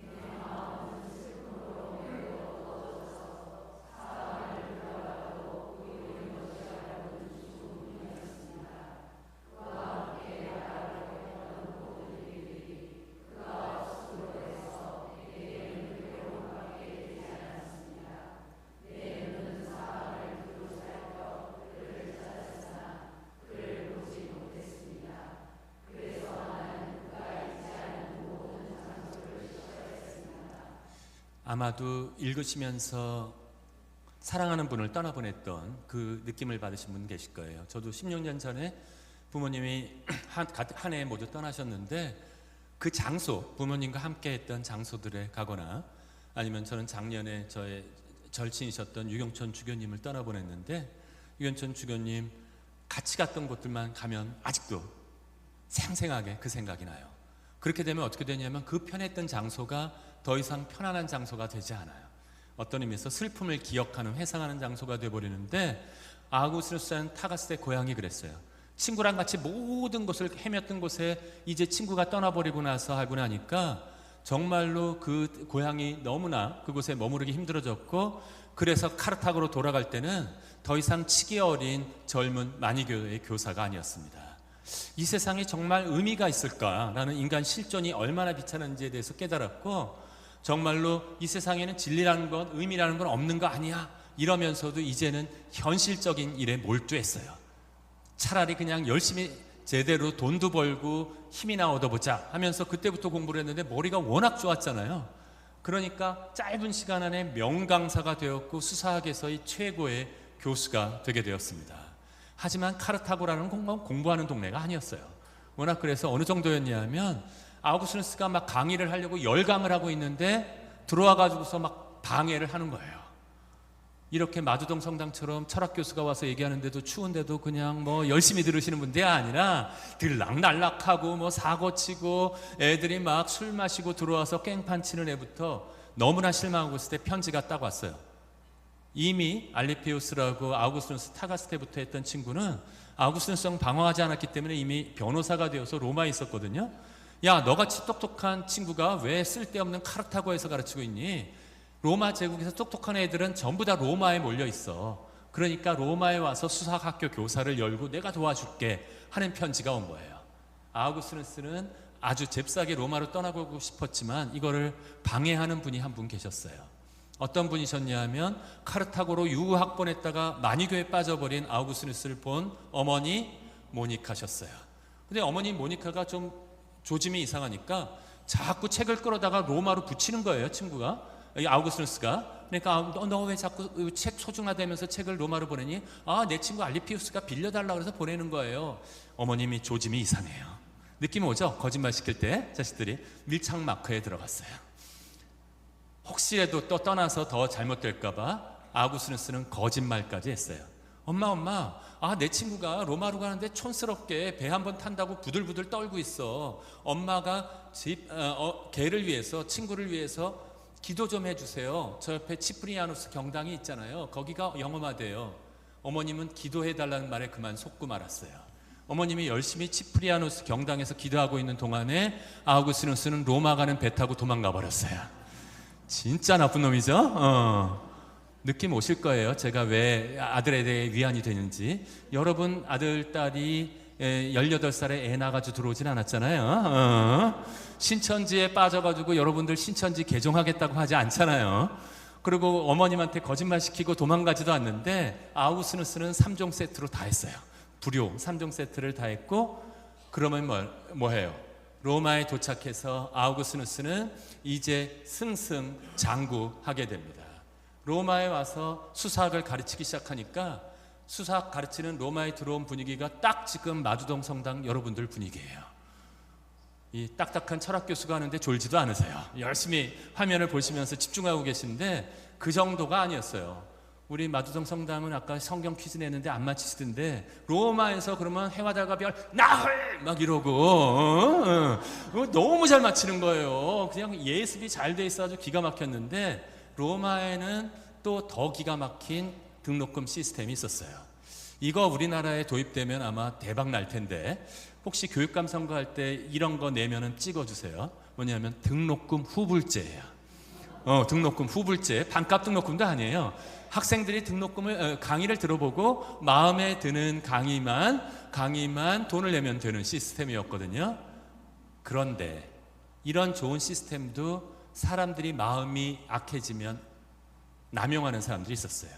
아마도 읽으시면서 사랑하는 분을 떠나보냈던 그 느낌을 받으신 분 계실 거예요. 저도 16년 전에 부모님이 한 해 모두 떠나셨는데 그 장소, 부모님과 함께 했던 장소들에 가거나 아니면 저는 작년에 저의 절친이셨던 유경천 주교님을 떠나보냈는데 유경천 주교님 같이 갔던 곳들만 가면 아직도 생생하게 그 생각이 나요. 그렇게 되면 어떻게 되냐면 그 편했던 장소가 더 이상 편안한 장소가 되지 않아요. 어떤 의미에서 슬픔을 기억하는, 회상하는 장소가 되어버리는데 아우구스누스한 타가스의 고향이 그랬어요. 친구랑 같이 모든 곳을 헤맸던 곳에 이제 친구가 떠나버리고 나서 하고 나니까 정말로 그 고향이 너무나 그곳에 머무르기 힘들어졌고, 그래서 카르타고로 돌아갈 때는 더 이상 치기 어린 젊은 마니교의 교사가 아니었습니다. 이 세상에 정말 의미가 있을까라는 인간 실존이 얼마나 비참한지에 대해서 깨달았고, 정말로 이 세상에는 진리라는 것, 의미라는 건 없는 거 아니야 이러면서도 이제는 현실적인 일에 몰두했어요. 차라리 그냥 열심히 제대로 돈도 벌고 힘이나 얻어보자 하면서 그때부터 공부를 했는데 머리가 워낙 좋았잖아요. 그러니까 짧은 시간 안에 명강사가 되었고 수사학에서의 최고의 교수가 되게 되었습니다. 하지만 카르타고라는 건 공부하는 동네가 아니었어요. 워낙 그래서 어느 정도였냐면 아우구스누스가 막 강의를 하려고 열강을 하고 있는데 들어와 가지고서 막 방해를 하는 거예요. 이렇게 마두동 성당처럼 철학 교수가 와서 얘기하는데도 추운데도 그냥 뭐 열심히 들으시는 분들이 아니라 들락날락하고 뭐 사고 치고 애들이 막 술 마시고 들어와서 깽판 치는 애부터 너무나 실망하고 있을 때 편지가 딱 왔어요. 이미 알리피우스라고 아우구스누스 타가스 때부터 했던 친구는 아우구스누스랑 방황하지 않았기 때문에 이미 변호사가 되어서 로마에 있었거든요. 야, 너같이 똑똑한 친구가 왜 쓸데없는 카르타고에서 가르치고 있니? 로마 제국에서 똑똑한 애들은 전부 다 로마에 몰려 있어. 그러니까 로마에 와서 수사학교 교사를 열고 내가 도와줄게 하는 편지가 온 거예요. 아우구스누스는 아주 잽싸게 로마로 떠나고 싶었지만 이거를 방해하는 분이 한 분 계셨어요. 어떤 분이셨냐면 카르타고로 유학 보냈다가 마니교에 빠져버린 아우구스누스를 본 어머니 모니카셨어요. 근데 어머니 모니카가 좀 조짐이 이상하니까 자꾸 책을 끌어다가 로마로 붙이는 거예요, 친구가. 아우구스누스가. 그러니까 너 왜 자꾸 책 소중하다면서 책을 로마로 보내니? 아, 내 친구 알리피우스가 빌려달라고 해서 보내는 거예요. 어머님이 조짐이 이상해요. 느낌 오죠? 거짓말 시킬 때 자식들이 밀착 마크에 들어갔어요. 혹시라도 또 떠나서 더 잘못될까봐 아우구스누스는 거짓말까지 했어요. 엄마, 아, 내 친구가 로마로 가는데 촌스럽게 배 한 번 탄다고 부들부들 떨고 있어. 엄마가 걔를 위해서, 친구를 위해서 기도 좀 해주세요. 저 옆에 치프리아누스 경당이 있잖아요. 거기가 영험하대요. 어머님은 기도해달라는 말에 그만 속고 말았어요. 어머님이 열심히 치프리아누스 경당에서 기도하고 있는 동안에 아우구스누스는 로마 가는 배 타고 도망가 버렸어요. 진짜 나쁜 놈이죠? 느낌 오실 거예요. 제가 왜 아들에 대해 위안이 되는지. 여러분 아들, 딸이 18살에 애 낳아가지고 들어오진 않았잖아요. 신천지에 빠져가지고 여러분들 신천지 개종하겠다고 하지 않잖아요. 그리고 어머님한테 거짓말 시키고 도망가지도 않는데 아우구스누스는 3종 세트로 다 했어요. 불효 3종 세트를 다 했고, 그러면 뭐 해요? 로마에 도착해서 아우구스누스는 이제 승승장구하게 됩니다. 로마에 와서 수사학을 가르치기 시작하니까 수사학 가르치는 로마에 들어온 분위기가 딱 지금 마두동 성당 여러분들 분위기예요. 이 딱딱한 철학 교수가 하는데 졸지도 않으세요. 열심히 화면을 보시면서 집중하고 계신데 그 정도가 아니었어요. 우리 마두동 성당은 아까 성경 퀴즈 내는데 안 맞히시던데 로마에서 그러면 해와 달과 별 나흘 막 이러고 너무 잘 맞히는 거예요. 그냥 예습이 잘 돼 있어 아주 기가 막혔는데 로마에는 또 더 기가 막힌 등록금 시스템이 있었어요. 이거 우리나라에 도입되면 아마 대박 날 텐데 혹시 교육감 선거할 때 이런 거 내면은 찍어주세요. 뭐냐면 등록금 후불제예요. 등록금 후불제, 반값 등록금도 아니에요. 학생들이 등록금을 강의를 들어보고 마음에 드는 강의만 돈을 내면 되는 시스템이었거든요. 그런데 이런 좋은 시스템도 사람들이 마음이 악해지면 남용하는 사람들이 있었어요.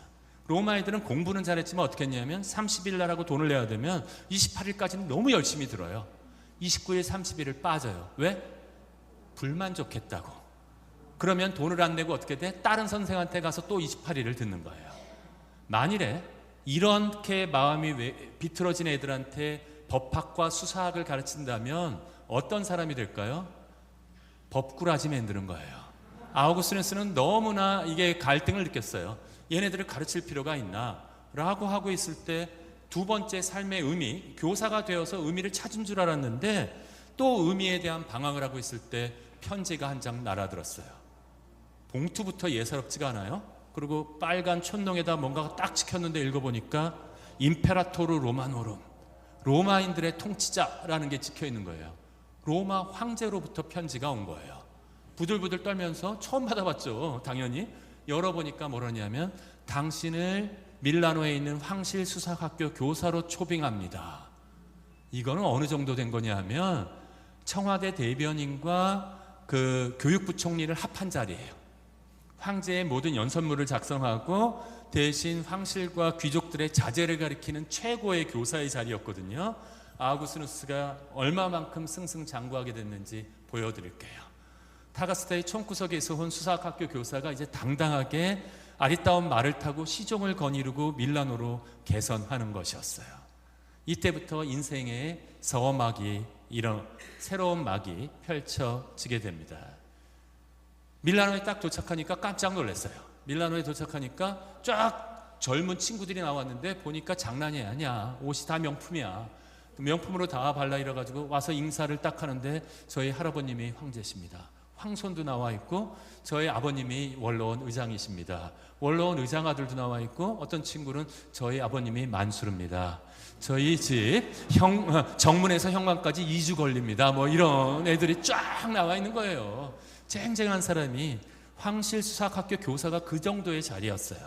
로마 애들은 공부는 잘했지만 어떻게 했냐면 30일 날하고 돈을 내야 되면 28일까지는 너무 열심히 들어요. 29일, 30일을 빠져요. 왜? 불만족했다고. 그러면 돈을 안 내고 어떻게 돼? 다른 선생한테 가서 또 28일을 듣는 거예요. 만일에 이렇게 마음이 비틀어진 애들한테 법학과 수사학을 가르친다면 어떤 사람이 될까요? 법꾸라지 만드는 거예요. 아우구스티누스는 너무나 이게 갈등을 느꼈어요. 얘네들을 가르칠 필요가 있나? 라고 하고 있을 때 두 번째 삶의 의미, 교사가 되어서 의미를 찾은 줄 알았는데 또 의미에 대한 방황을 하고 있을 때 편지가 한 장 날아들었어요. 봉투부터 예사롭지가 않아요. 그리고 빨간 촌농에다 뭔가가 딱 찍혔는데 읽어보니까 임페라토르 로마노름, 로마인들의 통치자라는 게 찍혀 있는 거예요. 로마 황제로부터 편지가 온 거예요. 부들부들 떨면서 처음 받아봤죠. 당연히 열어보니까 뭐라냐면 당신을 밀라노에 있는 황실수사학교 교사로 초빙합니다. 이거는 어느 정도 된 거냐 하면 청와대 대변인과 그 교육부 총리를 합한 자리예요. 황제의 모든 연설문을 작성하고 대신 황실과 귀족들의 자제를 가리키는 최고의 교사의 자리였거든요. 아우구스티누스가 얼마만큼 승승장구하게 됐는지 보여드릴게요. 타가스타의 총구석에서 온 수사학교 교사가 이제 당당하게 아리따운 말을 타고 시종을 거니르고 밀라노로 개선하는 것이었어요. 이때부터 인생의 서막이 이런 새로운 막이 펼쳐지게 됩니다. 밀라노에 딱 도착하니까 깜짝 놀랐어요. 밀라노에 도착하니까 쫙 젊은 친구들이 나왔는데 보니까 장난이 아니야. 옷이 다 명품이야. 명품으로 다 발라입어 가지고 와서 인사를 딱 하는데 저희 할아버님이 황제십니다. 황손도 나와 있고 저희 아버님이 원로원 의장이십니다. 원로원 의장 아들도 나와 있고 어떤 친구는 저희 아버님이 만수르입니다. 저희 집 정문에서 현관까지 2주 걸립니다. 뭐 이런 애들이 쫙 나와 있는 거예요. 쟁쟁한 사람이 황실수사학교 교사가 그 정도의 자리였어요.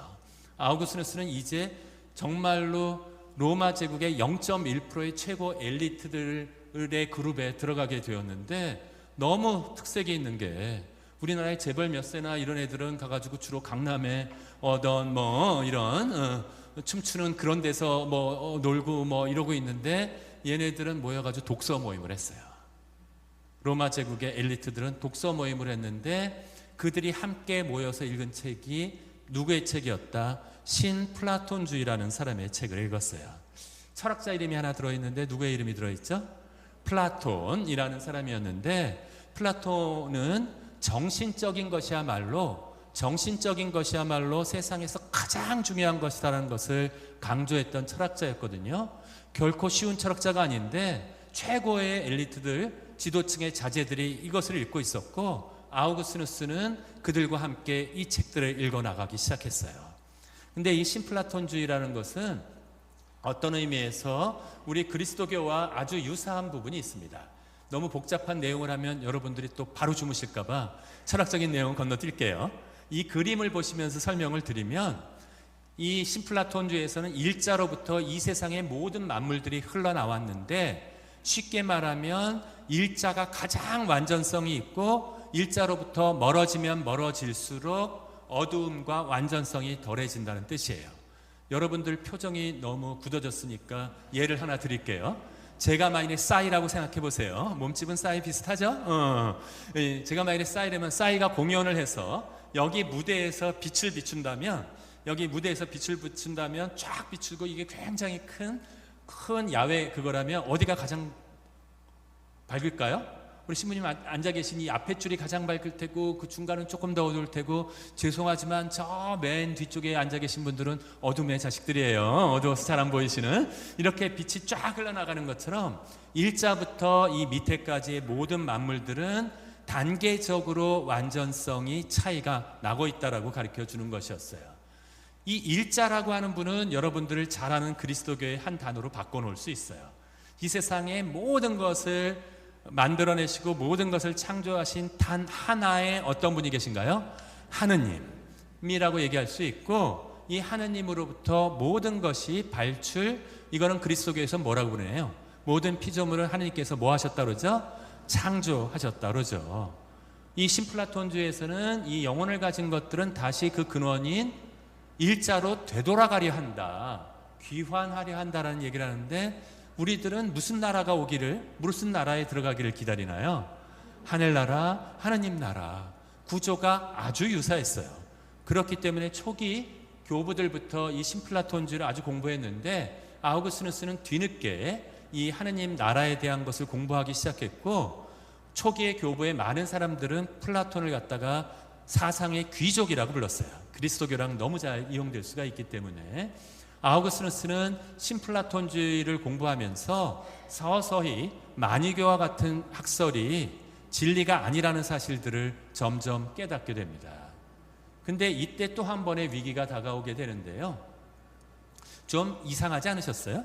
아우구스티누스는 이제 정말로 로마 제국의 0.1%의 최고 엘리트들의 그룹에 들어가게 되었는데 너무 특색이 있는 게 우리나라의 재벌 몇 세나 이런 애들은 가가지고 주로 강남에 어떤 뭐 이런 춤추는 그런 데서 뭐 놀고 뭐 이러고 있는데 얘네들은 모여가지고 독서 모임을 했어요. 로마 제국의 엘리트들은 독서 모임을 했는데 그들이 함께 모여서 읽은 책이 누구의 책이었다? 신 플라톤주의라는 사람의 책을 읽었어요. 철학자 이름이 하나 들어있는데 누구의 이름이 들어있죠? 플라톤이라는 사람이었는데 플라톤은 정신적인 것이야말로 세상에서 가장 중요한 것이라는 것을 강조했던 철학자였거든요. 결코 쉬운 철학자가 아닌데 최고의 엘리트들, 지도층의 자제들이 이것을 읽고 있었고 아우구스티누스는 그들과 함께 이 책들을 읽어나가기 시작했어요. 근데 이 신플라톤주의라는 것은 어떤 의미에서 우리 그리스도교와 아주 유사한 부분이 있습니다. 너무 복잡한 내용을 하면 여러분들이 또 바로 주무실까봐 철학적인 내용을 건너뛸게요. 이 그림을 보시면서 설명을 드리면 이 신플라톤주의에서는 일자로부터 이 세상의 모든 만물들이 흘러나왔는데 쉽게 말하면 일자가 가장 완전성이 있고 일자로부터 멀어지면 멀어질수록 어두움과 완전성이 덜해진다는 뜻이에요. 여러분들 표정이 너무 굳어졌으니까 예를 하나 드릴게요. 제가 만일에 싸이라고 생각해 보세요. 몸집은 싸이 비슷하죠? 제가 만일에 싸이라면 싸이가 공연을 해서 여기 무대에서 빛을 비춘다면 쫙 비추고 이게 굉장히 큰 야외 그거라면 어디가 가장 밝을까요? 우리 신부님 앉아 계신 이 앞에 줄이 가장 밝을 테고 그 중간은 조금 더 어두울 테고 죄송하지만 저 맨 뒤쪽에 앉아 계신 분들은 어둠의 자식들이에요. 어두워서 잘 안 보이시는 이렇게 빛이 쫙 흘러나가는 것처럼 일자부터 이 밑에까지의 모든 만물들은 단계적으로 완전성이 차이가 나고 있다라고 가르쳐 주는 것이었어요. 이 일자라고 하는 분은 여러분들을 잘 아는 그리스도교의 한 단어로 바꿔놓을 수 있어요. 이 세상의 모든 것을 만들어내시고 모든 것을 창조하신 단 하나의 어떤 분이 계신가요? 하느님이라고 얘기할 수 있고 이 하느님으로부터 모든 것이 이거는 그리스도교에서 뭐라고 부르나요? 모든 피조물을 하느님께서 뭐 하셨다 그러죠? 창조하셨다 그러죠. 이 신플라톤주의에서는 이 영혼을 가진 것들은 다시 그 근원인 일자로 되돌아가려 한다, 귀환하려 한다라는 얘기를 하는데 우리들은 무슨 나라에 들어가기를 기다리나요? 하늘나라, 하느님 나라. 구조가 아주 유사했어요. 그렇기 때문에 초기 교부들부터 이 신플라톤주의를 아주 공부했는데 아우구스누스는 뒤늦게 이 하느님 나라에 대한 것을 공부하기 시작했고, 초기의 교부의 많은 사람들은 플라톤을 갖다가 사상의 귀족이라고 불렀어요. 그리스도교랑 너무 잘 이용될 수가 있기 때문에 아우구스누스는 신플라톤주의를 공부하면서 서서히 마니교와 같은 학설이 진리가 아니라는 사실들을 점점 깨닫게 됩니다. 근데 이때 또 한 번의 위기가 다가오게 되는데요. 좀 이상하지 않으셨어요?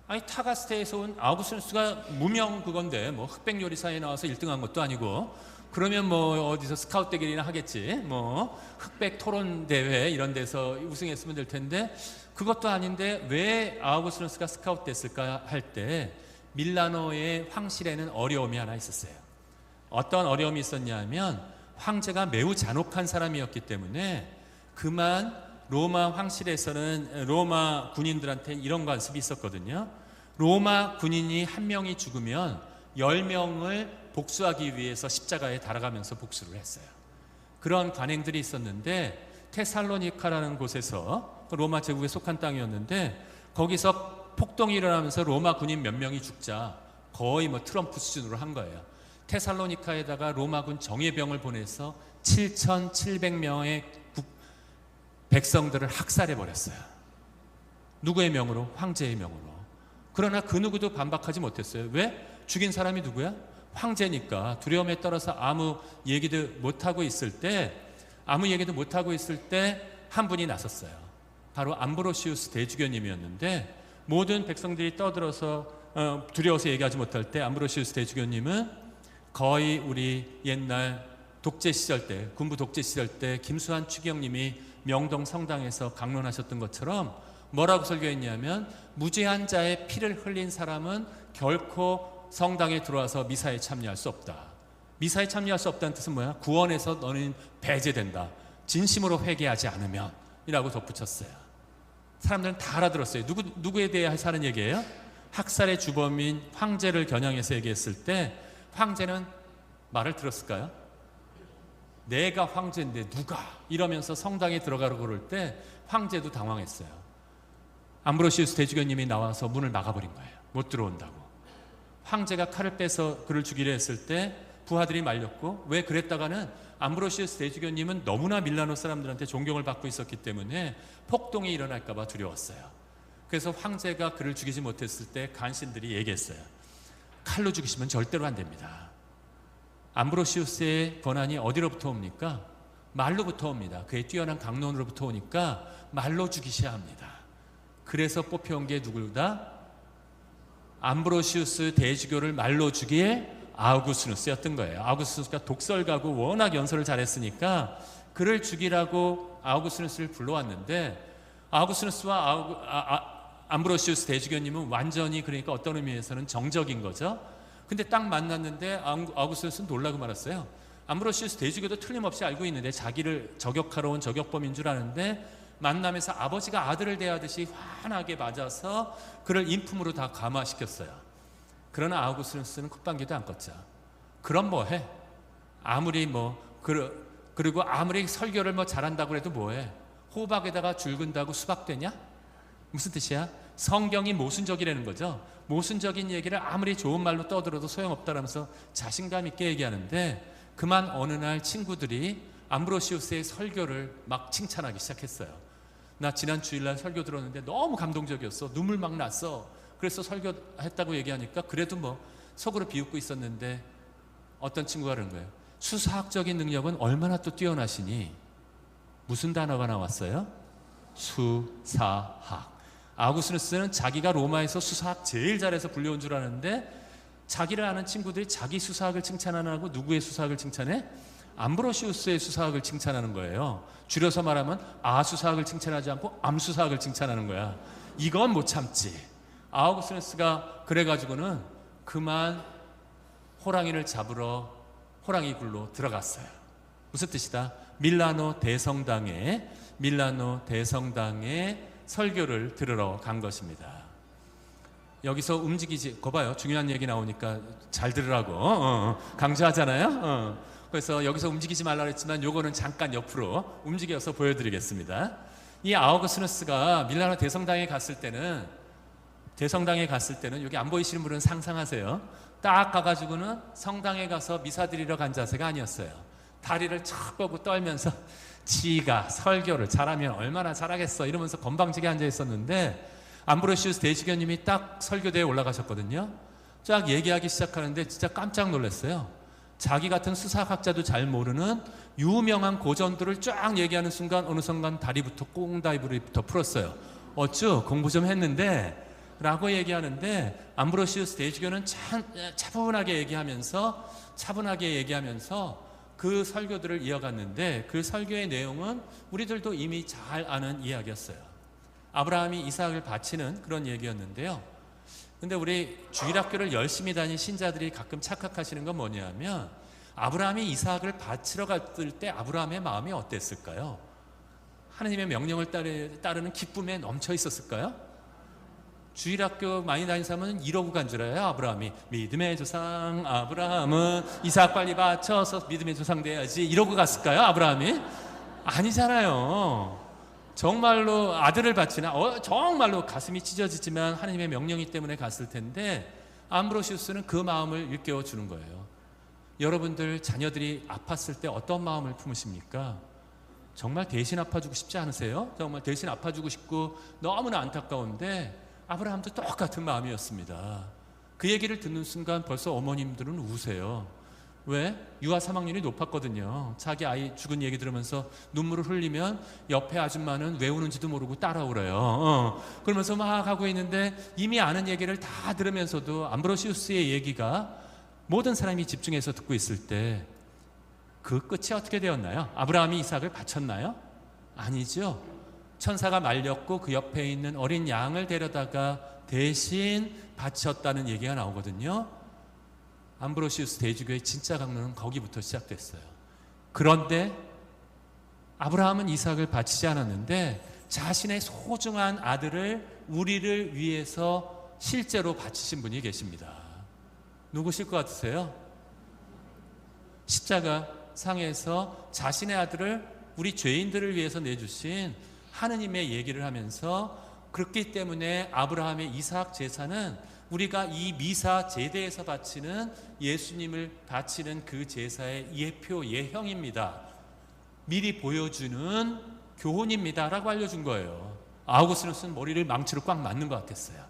아니, 타가스테에서 온 아우구스누스가 무명 그건데 뭐 흑백 요리사에 나와서 1등한 것도 아니고, 그러면 뭐 어디서 스카우트 대결이나 하겠지, 뭐 흑백 토론 대회 이런 데서 우승했으면 될 텐데 그것도 아닌데 왜 아우구스누스가 스카우트 됐을까 할 때 밀라노의 황실에는 어려움이 하나 있었어요. 어떤 어려움이 있었냐면 황제가 매우 잔혹한 사람이었기 때문에 그만 로마 황실에서는 로마 군인들한테 이런 관습이 있었거든요. 로마 군인이 한 명이 죽으면 10명을 복수하기 위해서 십자가에 달아가면서 복수를 했어요. 그런 관행들이 있었는데 테살로니카라는 곳에서 로마 제국에 속한 땅이었는데 거기서 폭동이 일어나면서 로마 군인 몇 명이 죽자 거의 뭐 트럼프 수준으로 한 거예요. 테살로니카에다가 로마군 정예병을 보내서 7,700명의 백성들을 학살해 버렸어요. 누구의 명으로? 황제의 명으로. 그러나 그 누구도 반박하지 못했어요. 왜? 죽인 사람이 누구야? 황제니까. 두려움에 떨어서 아무 얘기도 못하고 있을 때 한 분이 나섰어요. 바로 암브로시우스 대주교님이었는데 모든 백성들이 떠들어서 두려워서 얘기하지 못할 때 암브로시우스 대주교님은 거의 우리 옛날 독재 시절 때, 군부 독재 시절 때 김수환 추기경님이 명동 성당에서 강론하셨던 것처럼 뭐라고 설교했냐면 무죄한 자의 피를 흘린 사람은 결코 성당에 들어와서 미사에 참여할 수 없다. 미사에 참여할 수 없다는 뜻은 뭐야? 구원에서 너는 배제된다. 진심으로 회개하지 않으면 이라고 덧붙였어요. 사람들은 다 알아들었어요. 누구에 대해 하는 얘기예요? 학살의 주범인 황제를 겨냥해서 얘기했을 때 황제는 말을 들었을까요? 내가 황제인데 누가? 이러면서 성당에 들어가려고 그럴 때 황제도 당황했어요. 암브로시우스 대주교님이 나와서 문을 막아버린 거예요. 못 들어온다고. 황제가 칼을 빼서 그를 죽이려 했을 때 부하들이 말렸고, 왜 그랬다가는 암브로시우스 대주교님은 너무나 밀라노 사람들한테 존경을 받고 있었기 때문에 폭동이 일어날까 봐 두려웠어요. 그래서 황제가 그를 죽이지 못했을 때 간신들이 얘기했어요. 칼로 죽이시면 절대로 안 됩니다. 암브로시우스의 권한이 어디로부터 옵니까? 말로부터 옵니다. 그의 뛰어난 강론으로부터 오니까 말로 죽이셔야 합니다. 그래서 뽑혀온 게 누구다? 암브로시우스 대주교를 말로 죽일 아우구스누스였던 거예요. 아우구스누스가 독설가고 워낙 연설을 잘했으니까 그를 죽이라고 아우구스누스를 불러왔는데, 아우구스누스와 암브로시우스 대주교님은 완전히, 그러니까 어떤 의미에서는 정적인 거죠. 근데 딱 만났는데 아우구스누스는 놀라고 말았어요. 암브로시우스 대주교도 틀림없이 알고 있는데 자기를 저격하러 온 저격범인 줄 아는데 만나면서 아버지가 아들을 대하듯이 환하게 맞아서 그를 인품으로 다 감화시켰어요. 그러나 아우구스누스는 콧방귀도 안 껐죠. 그럼 뭐해? 그리고 아무리 설교를 잘한다고 해도 뭐해? 호박에다가 줄 근다고 수박 되냐? 무슨 뜻이야? 성경이 모순적이라는 거죠. 모순적인 얘기를 아무리 좋은 말로 떠들어도 소용없다라면서 자신감 있게 얘기하는데, 그만 어느 날 친구들이 암브로시우스의 설교를 막 칭찬하기 시작했어요. 나 지난 주일날 설교 들었는데 너무 감동적이었어. 눈물 막 났어. 그래서 설교했다고 얘기하니까 그래도 속으로 비웃고 있었는데 어떤 친구가 그런 거예요. 수사학적인 능력은 얼마나 또 뛰어나시니? 무슨 단어가 나왔어요? 수사학. 아우구스누스는 자기가 로마에서 수사학 제일 잘해서 불려온 줄 아는데 자기를 아는 친구들이 자기 수사학을 칭찬 안 하고 누구의 수사학을 칭찬해? 암브로시우스의 수사학을 칭찬하는 거예요. 줄여서 말하면 아수사학을 칭찬하지 않고 암수사학을 칭찬하는 거야. 이건 못 참지. 아우구스누스가 그래가지고는 그만 호랑이를 잡으러 호랑이 굴로 들어갔어요. 무슨 뜻이다? 밀라노 대성당에 설교를 들으러 간 것입니다. 여기서 움직이지, 거 봐요. 중요한 얘기 나오니까 잘 들으라고 강조하잖아요. 그래서 여기서 움직이지 말라 그랬지만 요거는 잠깐 옆으로 움직여서 보여드리겠습니다. 이 아우구스누스가 밀라노 대성당에 갔을 때는 여기 안 보이시는 분은 상상하세요. 딱 가가지고는 성당에 가서 미사 드리러 간 자세가 아니었어요. 다리를 척 뻗고 떨면서 지가 설교를 잘하면 얼마나 잘하겠어 이러면서 건방지게 앉아 있었는데, 암브로시우스 대주교님이 딱 설교대에 올라가셨거든요. 쫙 얘기하기 시작하는데 진짜 깜짝 놀랐어요. 자기 같은 수사학자도 잘 모르는 유명한 고전들을 쫙 얘기하는 순간 어느 순간 다리부터 꽁다리부터 풀었어요. 어쭈 공부 좀 했는데 라고 얘기하는데, 암브로시우스 대주교는 차분하게 얘기하면서 그 설교들을 이어갔는데, 그 설교의 내용은 우리들도 이미 잘 아는 이야기였어요. 아브라함이 이삭을 바치는 그런 얘기였는데요. 근데 우리 주일학교를 열심히 다닌 신자들이 가끔 착각하시는 건 뭐냐면, 아브라함이 이삭을 바치러 갔을 때 아브라함의 마음이 어땠을까요? 하나님의 명령을 따르는 기쁨에 넘쳐 있었을까요? 주일학교 많이 다닌 사람은 이러고 간 줄 알아요. 아브라함이 믿음의 조상 아브라함은 이삭 빨리 바쳐서 믿음의 조상 돼야지 이러고 갔을까요? 아브라함이? 아니잖아요. 정말로 아들을 바치나 정말로 가슴이 찢어지지만 하나님의 명령이 때문에 갔을 텐데, 암브로시우스는 그 마음을 일깨워 주는 거예요. 여러분들 자녀들이 아팠을 때 어떤 마음을 품으십니까? 정말 대신 아파주고 싶지 않으세요? 정말 대신 아파주고 싶고 너무나 안타까운데, 아브라함도 똑같은 마음이었습니다. 그 얘기를 듣는 순간 벌써 어머님들은 우세요. 왜? 유아 사망률이 높았거든요. 자기 아이 죽은 얘기 들으면서 눈물을 흘리면 옆에 아줌마는 왜 우는지도 모르고 따라울어요. 그러면서 막 하고 있는데, 이미 아는 얘기를 다 들으면서도 암브로시우스의 얘기가 모든 사람이 집중해서 듣고 있을 때 그 끝이 어떻게 되었나요? 아브라함이 이삭을 바쳤나요? 아니죠. 천사가 말렸고 그 옆에 있는 어린 양을 데려다가 대신 바쳤다는 얘기가 나오거든요. 암브로시우스 대주교의 진짜 강론은 거기부터 시작됐어요. 그런데 아브라함은 이삭을 바치지 않았는데, 자신의 소중한 아들을 우리를 위해서 실제로 바치신 분이 계십니다. 누구실 것 같으세요? 십자가 상에서 자신의 아들을 우리 죄인들을 위해서 내주신 하느님의 얘기를 하면서, 그렇기 때문에 아브라함의 이삭 제사는 우리가 이 미사 제대에서 바치는 예수님을 바치는 그 제사의 예표, 예형입니다. 미리 보여주는 교훈입니다 라고 알려준 거예요. 아우구스누스는 머리를 망치로 꽉 맞는 것 같았어요.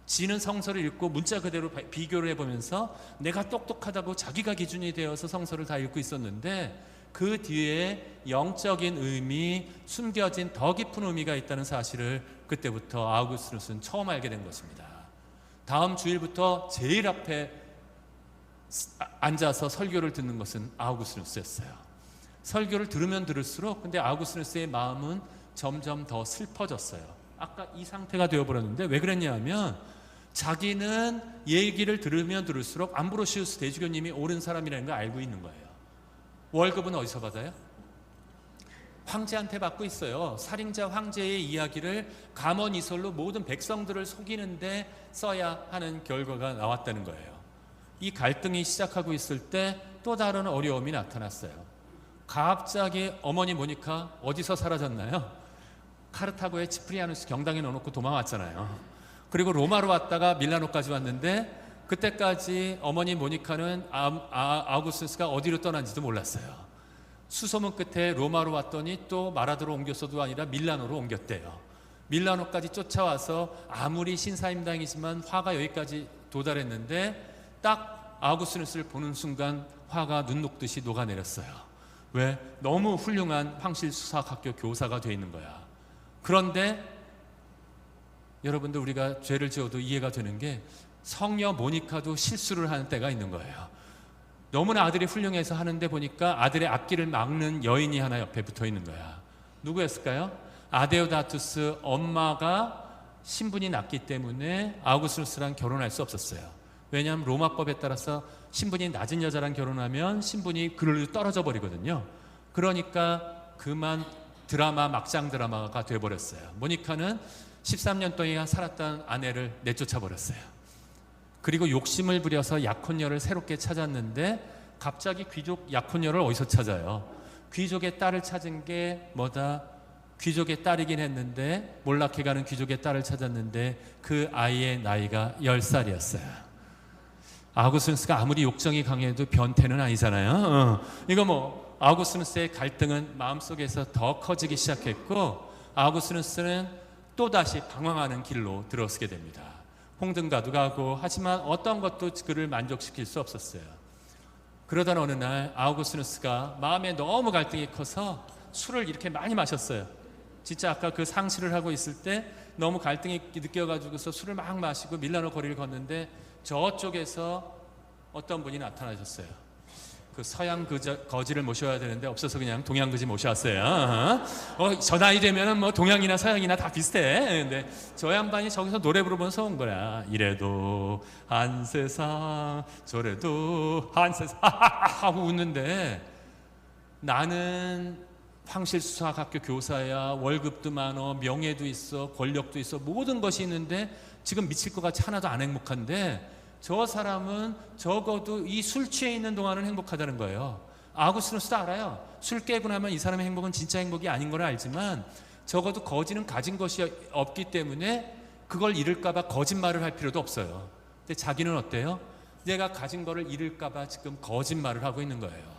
지는 성서를 읽고 문자 그대로 비교를 해보면서 내가 똑똑하다고 자기가 기준이 되어서 성서를 다 읽고 있었는데, 그 뒤에 영적인 의미, 숨겨진 더 깊은 의미가 있다는 사실을 그때부터 아우구스누스는 처음 알게 된 것입니다. 다음 주일부터 제일 앞에 앉아서 설교를 듣는 것은 아우구스누스였어요. 설교를 들으면 들을수록 근데 아우구스누스의 마음은 점점 더 슬퍼졌어요. 아까 이 상태가 되어버렸는데 왜 그랬냐면, 자기는 얘기를 들으면 들을수록 암브로시우스 대주교님이 옳은 사람이라는 걸 알고 있는 거예요. 월급은 어디서 받아요? 황제한테 받고 있어요. 살인자 황제의 이야기를 감언이설로 모든 백성들을 속이는데 써야 하는 결과가 나왔다는 거예요. 이 갈등이 시작하고 있을 때 또 다른 어려움이 나타났어요. 갑자기 어머니 모니카 어디서 사라졌나요? 카르타고의 치프리아누스 경당에 넣어놓고 도망왔잖아요. 그리고 로마로 왔다가 밀라노까지 왔는데, 그때까지 어머니 모니카는 아우구스누스가 어디로 떠난지도 몰랐어요. 수소문 끝에 로마로 왔더니 또 마라도로 옮겼어도 아니라 밀라노로 옮겼대요. 밀라노까지 쫓아와서 아무리 신사임당이지만 화가 여기까지 도달했는데, 딱 아우구스누스를 보는 순간 화가 눈 녹듯이 녹아내렸어요. 왜? 너무 훌륭한 황실수사학교 교사가 돼 있는 거야. 그런데 여러분들, 우리가 죄를 지어도 이해가 되는 게, 성녀 모니카도 실수를 하는 때가 있는 거예요. 너무나 아들이 훌륭해서 하는데 보니까 아들의 앞길을 막는 여인이 하나 옆에 붙어 있는 거야. 누구였을까요? 아데오다투스 엄마가 신분이 낮기 때문에 아우구스누스랑 결혼할 수 없었어요. 왜냐하면 로마법에 따라서 신분이 낮은 여자랑 결혼하면 신분이 그걸로 떨어져 버리거든요. 그러니까 그만 막장 드라마가 돼버렸어요. 모니카는 13년 동안 살았던 아내를 내쫓아 버렸어요. 그리고 욕심을 부려서 약혼녀를 새롭게 찾았는데, 갑자기 귀족 약혼녀를 어디서 찾아요? 귀족의 딸을 찾은 게 뭐다? 귀족의 딸이긴 했는데 몰락해가는 귀족의 딸을 찾았는데 그 아이의 나이가 10살이었어요. 아우구스누스가 아무리 욕정이 강해도 변태는 아니잖아요. 이거 뭐 아우구스누스의 갈등은 마음속에서 더 커지기 시작했고, 아우구스누스는 또다시 방황하는 길로 들어서게 됩니다. 홍등가도 가고, 하지만 어떤 것도 그를 만족시킬 수 없었어요. 그러던 어느 날 아우구스누스가 마음에 너무 갈등이 커서 술을 이렇게 많이 마셨어요. 진짜 아까 그 상실을 하고 있을 때 너무 갈등이 느껴가지고서 술을 막 마시고 밀라노 거리를 걷는데 저쪽에서 어떤 분이 나타나셨어요. 그 서양 거지를 모셔야 되는데 없어서 그냥 동양 거지 모셔왔어요. 저 나이 되면은 뭐 동양이나 서양이나 다 비슷해. 근데 저 양반이 저기서 노래 부르면서 온 거야. 이래도 한 세상, 저래도 한 세상 하고 웃는데, 나는 황실수사학교 교사야, 월급도 많어, 명예도 있어, 권력도 있어, 모든 것이 있는데 지금 미칠 것 같이 하나도 안 행복한데, 저 사람은 적어도 이 술 취해 있는 동안은 행복하다는 거예요. 아우구스누스도 알아요. 술 깨고 나면 이 사람의 행복은 진짜 행복이 아닌 걸 알지만, 적어도 거지는 가진 것이 없기 때문에 그걸 잃을까 봐 거짓말을 할 필요도 없어요. 근데 자기는 어때요? 내가 가진 거를 잃을까 봐 지금 거짓말을 하고 있는 거예요.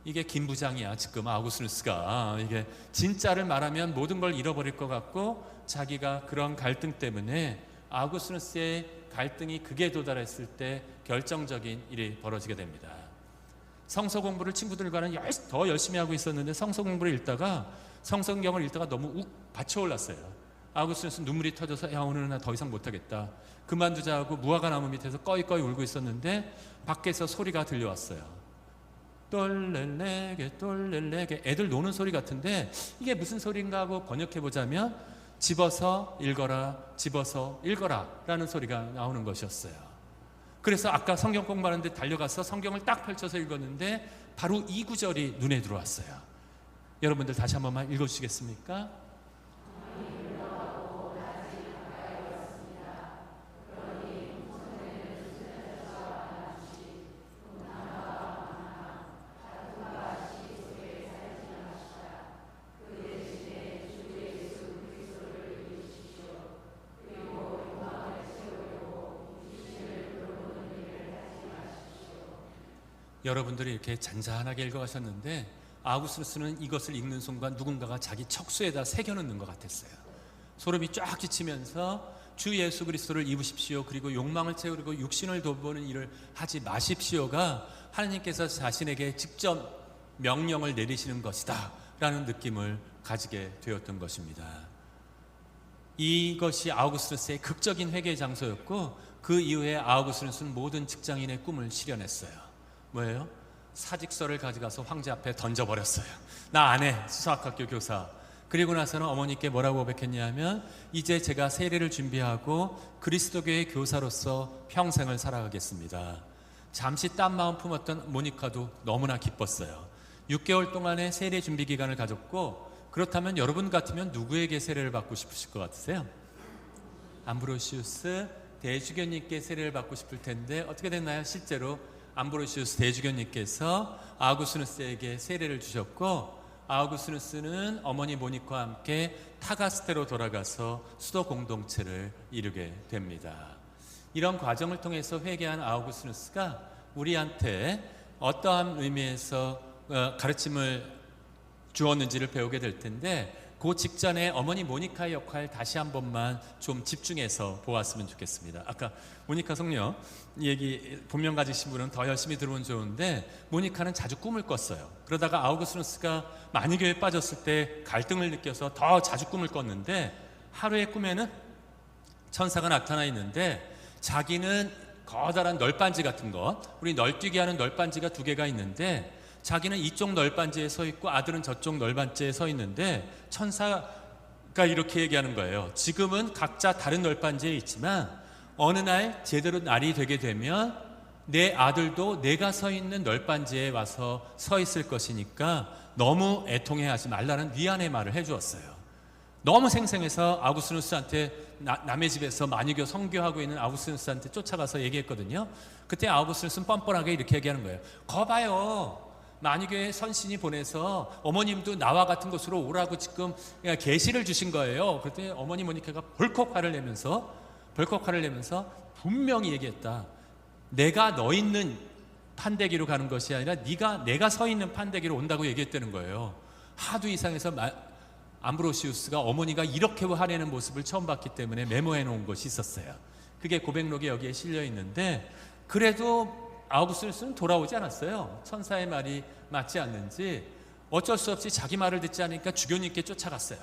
이게 김 부장이야. 지금 아우구스누스가 이게 진짜를 말하면 모든 걸 잃어버릴 것 같고, 자기가 그런 갈등 때문에 아우구스누스의 갈등이 극에 도달했을 때 결정적인 일이 벌어지게 됩니다. 성서 공부를 친구들과는 더 열심히 하고 있었는데 성서 공부를 읽다가, 성성경을 읽다가 너무 욱 받쳐올랐어요. 아우구스누스 눈물이 터져서 야, 오늘은 나 더 이상 못하겠다, 그만두자 하고 무화과 나무 밑에서 꺼이꺼이 울고 있었는데 밖에서 소리가 들려왔어요. 똘렐레게 똘렐레게, 애들 노는 소리 같은데 이게 무슨 소리인가 하고 번역해보자면 집어서 읽어라, 집어서 읽어라 라는 소리가 나오는 것이었어요. 그래서 아까 성경 공부하는데 달려가서 성경을 딱 펼쳐서 읽었는데 바로 이 구절이 눈에 들어왔어요. 여러분들 다시 한 번만 읽어주시겠습니까? 여러분들이 이렇게 잔잔하게 읽어가셨는데, 아우구스누스는 이것을 읽는 순간 누군가가 자기 척수에다 새겨넣는 것 같았어요. 소름이 쫙 끼치면서 주 예수 그리스도를 입으십시오, 그리고 욕망을 채우고 육신을 돌보는 일을 하지 마십시오가 하나님께서 자신에게 직접 명령을 내리시는 것이다 라는 느낌을 가지게 되었던 것입니다. 이것이 아우구스누스의 극적인 회개의 장소였고, 그 이후에 아우구스누스는 모든 직장인의 꿈을 실현했어요. 뭐예요? 사직서를 가져가서 황제 앞에 던져버렸어요. 나 안 해, 수사학교 교사. 그리고 나서는 어머니께 뭐라고 고백했냐면, 이제 제가 세례를 준비하고 그리스도교의 교사로서 평생을 살아가겠습니다. 잠시 딴 마음 품었던 모니카도 너무나 기뻤어요. 6개월 동안의 세례 준비 기간을 가졌고, 그렇다면 여러분 같으면 누구에게 세례를 받고 싶으실 것 같으세요? 암브로시우스 대주교님께 세례를 받고 싶을 텐데 어떻게 됐나요? 실제로 암브로시우스 대주교님께서 아우구스누스에게 세례를 주셨고, 아우구스누스는 어머니 모니카와 함께 타가스테로 돌아가서 수도 공동체를 이루게 됩니다. 이런 과정을 통해서 회개한 아우구스누스가 우리한테 어떠한 의미에서 가르침을 주었는지를 배우게 될 텐데, 그 직전에 어머니 모니카의 역할 다시 한 번만 좀 집중해서 보았으면 좋겠습니다. 아까 모니카 성녀 얘기 본명 가지신 분은 더 열심히 들으면 좋은데, 모니카는 자주 꿈을 꿨어요. 그러다가 아우구스누스가 만이교에 빠졌을 때 갈등을 느껴서 더 자주 꿈을 꿨는데, 하루의 꿈에는 천사가 나타나 있는데 자기는 커다란 널빤지 같은 것, 우리 널뛰기 하는 널빤지가 2개가 있는데 자기는 이쪽 널빤지에 서 있고 아들은 저쪽 널빤지에 서 있는데, 천사가 이렇게 얘기하는 거예요. 지금은 각자 다른 널빤지에 있지만 어느 날 제대로 날이 되게 되면 내 아들도 내가 서 있는 널빤지에 와서 서 있을 것이니까 너무 애통해하지 말라는 위안의 말을 해주었어요. 너무 생생해서 아우구스누스한테 남의 집에서 만유교 선교하고 있는 아우구스누스한테 쫓아가서 얘기했거든요. 그때 아우구스누스는 뻔뻔하게 이렇게 얘기하는 거예요. 거봐요. 만유교의 선신이 보내서 어머님도 나와 같은 곳으로 오라고 지금 계시를 주신 거예요. 그때 어머니 모니카가 벌컥 화를 내면서 분명히 얘기했다. 내가 너 있는 판대기로 가는 것이 아니라 내가 서 있는 판대기로 온다고 얘기했다는 거예요. 하도 이상해서 암브로시우스가 어머니가 이렇게 화내는 모습을 처음 봤기 때문에 메모해 놓은 것이 있었어요. 그게 고백록에 여기에 실려 있는데, 그래도 아우구스누스는 돌아오지 않았어요. 천사의 말이 맞지 않는지 어쩔 수 없이 자기 말을 듣지 않으니까 주교님께 쫓아갔어요.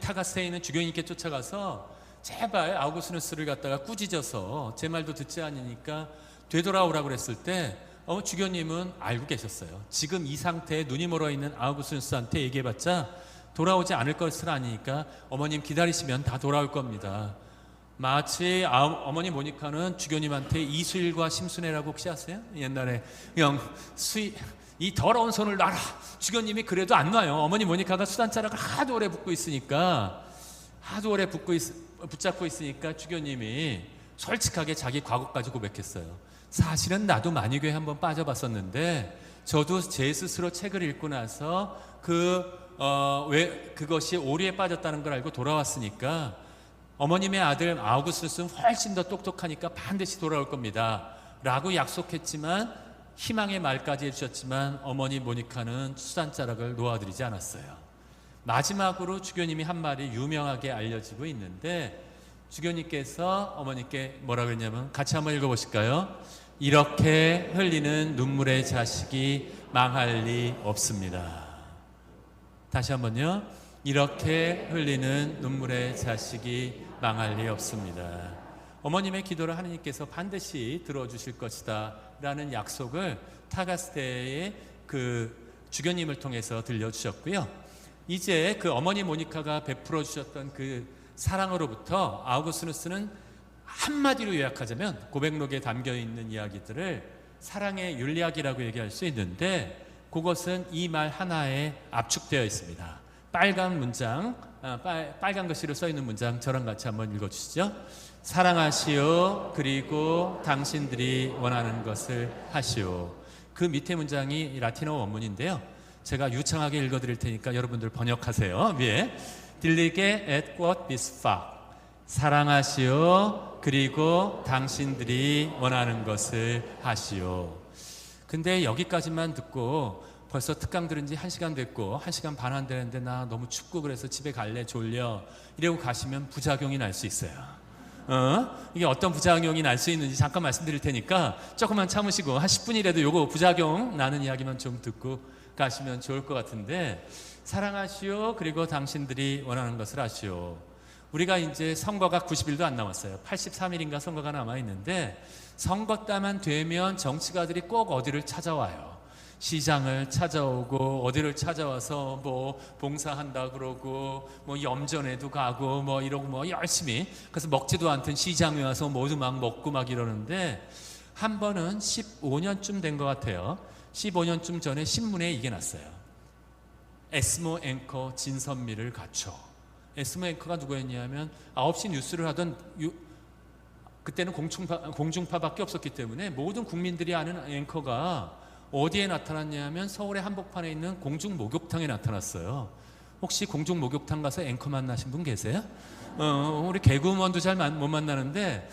타가스에 있는 주교님께 쫓아가서 제발 아우구스누스를 갖다가 꾸짖어서 제 말도 듣지 않으니까 되돌아오라고 그랬을 때 주교님은 알고 계셨어요. 지금 이 상태에 눈이 멀어 있는 아우구스누스한테 얘기해봤자 돌아오지 않을 것을 아니까 어머님 기다리시면 다 돌아올 겁니다. 마치 어머니 모니카는 주교님한테 이수일과 심순애라고 혹시 아세요? 옛날에 이 더러운 손을 놔라. 주교님이 그래도 안 놔요. 어머니 모니카가 수단자락을 하도 오래 붙잡고 있으니까 주교님이 솔직하게 자기 과거까지 고백했어요. 사실은 나도 만유교에 한번 빠져봤었는데 저도 제 스스로 책을 읽고 나서 그것이 오류에 빠졌다는 걸 알고 돌아왔으니까 어머님의 아들 아우구스누스는 훨씬 더 똑똑하니까 반드시 돌아올 겁니다 라고 약속했지만, 희망의 말까지 해주셨지만 어머니 모니카는 수단자락을 놓아드리지 않았어요. 마지막으로 주교님이 한 말이 유명하게 알려지고 있는데, 주교님께서 어머니께 뭐라 그랬냐면, 같이 한번 읽어보실까요? 이렇게 흘리는 눈물의 자식이 망할 리 없습니다. 다시 한번요. 이렇게 흘리는 눈물의 자식이 망할 리 없습니다. 어머님의 기도를 하느님께서 반드시 들어주실 것이다 라는 약속을 타가스테의 그 주교님을 통해서 들려주셨고요. 이제 그 어머니 모니카가 베풀어 주셨던 그 사랑으로부터 아우구스누스는 한마디로 요약하자면 고백록에 담겨있는 이야기들을 사랑의 윤리학이라고 얘기할 수 있는데, 그것은 이 말 하나에 압축되어 있습니다. 빨간 문장, 빨간 글씨로 써 있는 문장 저랑 같이 한번 읽어주시죠. 사랑하시오. 그리고 당신들이 원하는 것을 하시오. 그 밑에 문장이 라틴어 원문인데요. 제가 유창하게 읽어드릴 테니까 여러분들 번역하세요. 위에 Dilige et quod bis fac. 사랑하시오. 그리고 당신들이 원하는 것을 하시오. 근데 여기까지만 듣고 벌써 특강 들은 지 1시간 됐고 1시간 반 안 되는데 나 너무 춥고 그래서 집에 갈래, 졸려, 이러고 가시면 부작용이 날 수 있어요. 이게 어떤 부작용이 날 수 있는지 잠깐 말씀드릴 테니까 조금만 참으시고 한 10분이라도 요거 부작용 나는 이야기만 좀 듣고 가시면 좋을 것 같은데, 사랑하시오. 그리고 당신들이 원하는 것을 하시오. 우리가 이제 선거가 90일도 안 남았어요. 83일인가 선거가 남아있는데, 선거 때만 되면 정치가들이 꼭 어디를 찾아와요. 시장을 찾아오고 어디를 찾아와서 뭐 봉사한다 그러고 뭐 염전에도 가고 뭐 이러고 뭐 열심히, 그래서 먹지도 않던 시장에 와서 모두 막 먹고 막 이러는데, 한 번은 15년쯤 된 것 같아요. 15년쯤 전에 신문에 이게 났어요. 에스모 앵커 진선미를 갖춰. 에스모 앵커가 누구였냐면 9시 뉴스를 하던 그때는 공중파밖에 없었기 때문에 모든 국민들이 아는 앵커가 어디에 나타났냐면 서울의 한복판에 있는 공중 목욕탕에 나타났어요. 혹시 공중 목욕탕 가서 앵커 만나신 분 계세요? 우리 개그우먼도 잘 못 만나는데,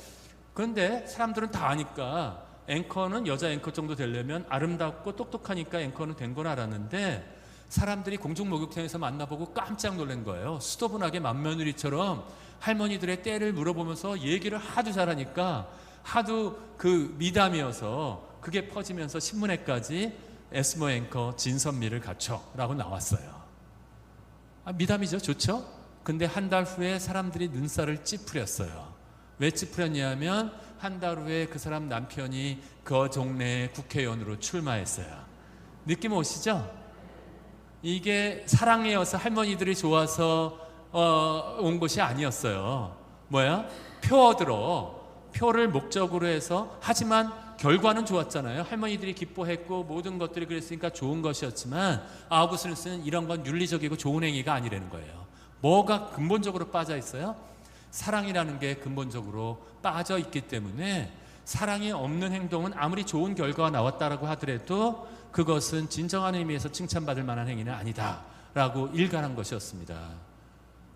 그런데 사람들은 다 아니까 앵커는 여자 앵커 정도 되려면 아름답고 똑똑하니까 앵커는 된 건 알았는데, 사람들이 공중 목욕탕에서 만나보고 깜짝 놀란 거예요. 수도분하게 맏며느리처럼 할머니들의 때를 물어보면서 얘기를 하도 잘하니까 하도 그 미담이어서 그게 퍼지면서 신문에까지 에스모 앵커 진선미를 갖춰 라고 나왔어요. 미담이죠. 좋죠? 근데 한 달 후에 사람들이 눈살을 찌푸렸어요. 왜 찌푸렸냐면 한 달 후에 그 사람 남편이 그 동네 국회의원으로 출마했어요. 느낌 오시죠? 이게 사랑이어서 할머니들이 좋아서 온 것이 아니었어요. 뭐야? 표 얻으러, 표를 목적으로 해서, 하지만 결과는 좋았잖아요. 할머니들이 기뻐했고 모든 것들이 그랬으니까 좋은 것이었지만, 아우구스누스는 이런 건 윤리적이고 좋은 행위가 아니라는 거예요. 뭐가 근본적으로 빠져 있어요? 사랑이라는 게 근본적으로 빠져 있기 때문에 사랑이 없는 행동은 아무리 좋은 결과가 나왔다라고 하더라도 그것은 진정한 의미에서 칭찬받을 만한 행위는 아니다라고 일관한 것이었습니다.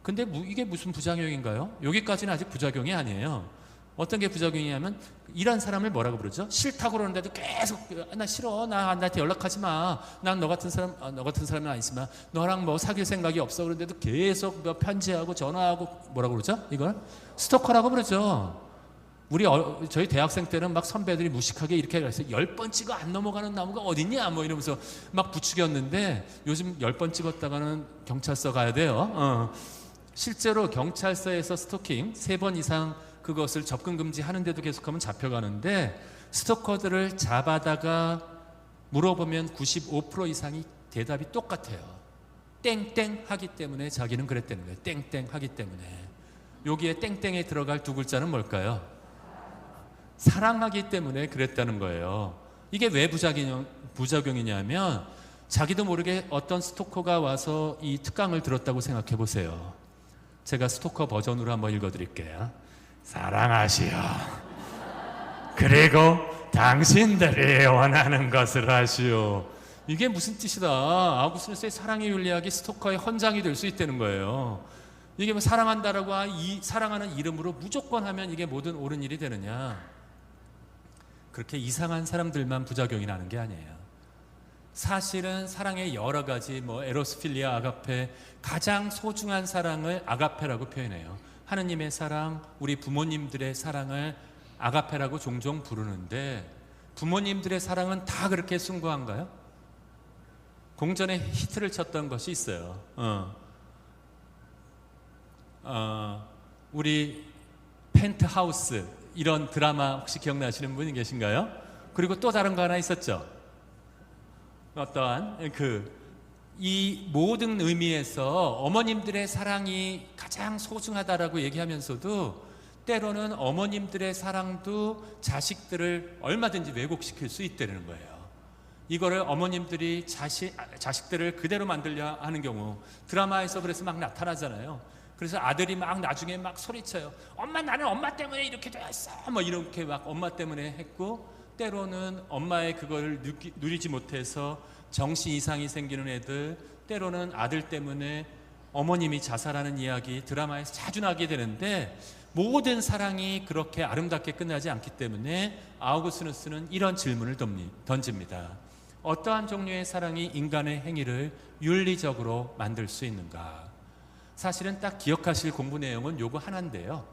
근데 이게 무슨 부작용인가요? 여기까지는 아직 부작용이 아니에요. 어떤 게 부작용이냐면 이런 사람을 뭐라고 부르죠? 싫다고 그러는데도 계속 나 싫어, 나한테 연락하지 마, 난 너 같은 사람은 아니지만 너랑 뭐 사귈 생각이 없어. 그런데도 계속 뭐 편지하고 전화하고 뭐라고 그러죠? 이걸 스토커라고 부르죠. 저희 대학생 때는 막 선배들이 무식하게 이렇게 해서 10번 찍어 안 넘어가는 나무가 어딨냐 뭐 이러면서 막 부추겼는데 요즘 10번 찍었다가는 경찰서 가야 돼요. 실제로 경찰서에서 스토킹 3번 이상 그것을 접근 금지하는데도 계속하면 잡혀가는데 스토커들을 잡아다가 물어보면 95% 이상이 대답이 똑같아요. 땡땡 하기 때문에 자기는 그랬다는 거예요. 땡땡 하기 때문에. 여기에 땡땡에 들어갈 두 글자는 뭘까요? 사랑하기 때문에 그랬다는 거예요. 이게 왜 부작용이냐면 자기도 모르게 어떤 스토커가 와서 이 특강을 들었다고 생각해 보세요. 제가 스토커 버전으로 한번 읽어드릴게요. 사랑하시오. 그리고 당신들이 원하는 것을 하시오. 이게 무슨 뜻이다. 아우구스티누스의 사랑의 윤리학이 스토커의 헌장이 될 수 있다는 거예요. 이게 뭐 사랑한다라고 이 사랑하는 이름으로 무조건 하면 이게 모든 옳은 일이 되느냐? 그렇게 이상한 사람들만 부작용이 나는 게 아니에요. 사실은 사랑의 여러 가지 에로스필리아, 아가페, 가장 소중한 사랑을 아가페라고 표현해요. 하느님의 사랑, 우리 부모님들의 사랑을 아가페라고 종종 부르는데 부모님들의 사랑은 다 그렇게 숭고한가요? 공전에 히트를 쳤던 것이 있어요. 우리 펜트하우스 이런 드라마 혹시 기억나시는 분이 계신가요? 그리고 또 다른 거 하나 있었죠. 어떠한 이 모든 의미에서 어머님들의 사랑이 가장 소중하다라고 얘기하면서도 때로는 어머님들의 사랑도 자식들을 얼마든지 왜곡시킬 수 있다는 거예요. 이거를 어머님들이 자식들을 그대로 만들려 하는 경우 드라마에서 그래서 막 나타나잖아요. 그래서 아들이 막 나중에 막 소리쳐요. 엄마, 나는 엄마 때문에 이렇게 됐어. 뭐 이렇게 막 엄마 때문에 했고, 때로는 엄마의 그걸 누리지 못해서 정신 이상이 생기는 애들, 때로는 아들 때문에 어머님이 자살하는 이야기 드라마에서 자주 나게 되는데, 모든 사랑이 그렇게 아름답게 끝나지 않기 때문에 아우구스티누스는 이런 질문을 던집니다. 어떠한 종류의 사랑이 인간의 행위를 윤리적으로 만들 수 있는가? 사실은 딱 기억하실 공부 내용은 요거 하나인데요.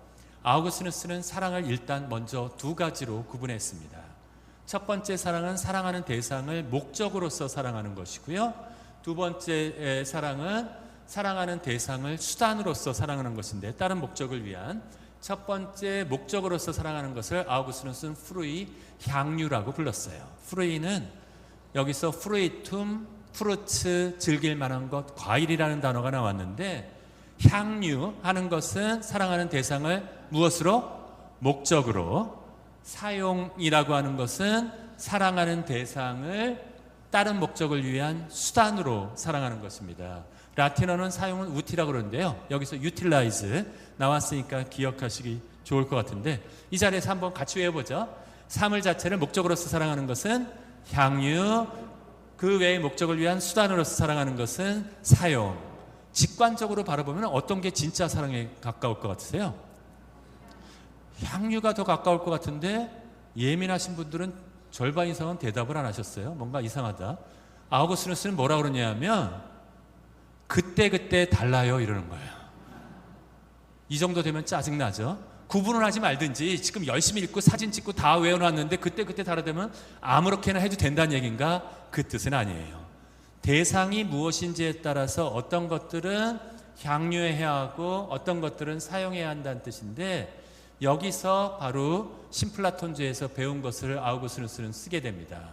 아우구스티누스는 사랑을 일단 먼저 두 가지로 구분했습니다. 첫 번째 사랑은 사랑하는 대상을 목적으로서 사랑하는 것이고요. 두 번째 사랑은 사랑하는 대상을 수단으로서 사랑하는 것인데, 다른 목적을 위한 첫 번째 목적으로서 사랑하는 것을 아우구스티누스는 프루이, 향유라고 불렀어요. 프루이는 여기서 프루이툼, 프루츠, 즐길 만한 것, 과일이라는 단어가 나왔는데, 향유 하는 것은 사랑하는 대상을 무엇으로? 목적으로. 사용이라고 하는 것은 사랑하는 대상을 다른 목적을 위한 수단으로 사랑하는 것입니다. 라틴어는 사용은 우티라고 그러는데요. 여기서 utilize 나왔으니까 기억하시기 좋을 것 같은데, 이 자리에서 한번 같이 외워보죠. 사물 자체를 목적으로서 사랑하는 것은 향유, 그 외의 목적을 위한 수단으로서 사랑하는 것은 사용. 직관적으로 바라보면 어떤 게 진짜 사랑에 가까울 것 같으세요? 향유가 더 가까울 것 같은데, 예민하신 분들은 절반 이상은 대답을 안 하셨어요. 뭔가 이상하다. 아우구스티누스는 뭐라 그러냐면 그때 달라요 이러는 거예요. 이 정도 되면 짜증나죠. 구분을 하지 말든지 지금 열심히 읽고 사진 찍고 다 외워놨는데 그때 다르다면 아무렇게나 해도 된다는 얘기인가? 그 뜻은 아니에요. 대상이 무엇인지에 따라서 어떤 것들은 향유해야 하고 어떤 것들은 사용해야 한다는 뜻인데, 여기서 바로 신플라톤주의에서 배운 것을 아우구스티누스는 쓰게 됩니다.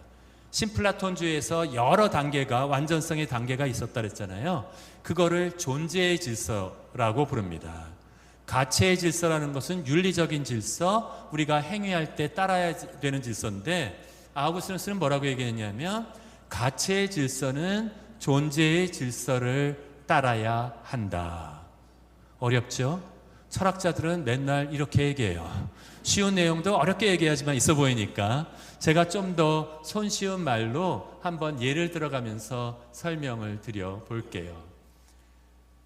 신플라톤주의에서 여러 단계가, 완전성의 단계가 있었다 그랬잖아요. 그거를 존재의 질서라고 부릅니다. 가치의 질서라는 것은 윤리적인 질서, 우리가 행위할 때 따라야 되는 질서인데, 아우구스티누스는 뭐라고 얘기했냐면 가치의 질서는 존재의 질서를 따라야 한다. 어렵죠? 철학자들은 맨날 이렇게 얘기해요. 쉬운 내용도 어렵게 얘기하지만 있어 보이니까 제가 좀 더 손쉬운 말로 한번 예를 들어가면서 설명을 드려 볼게요.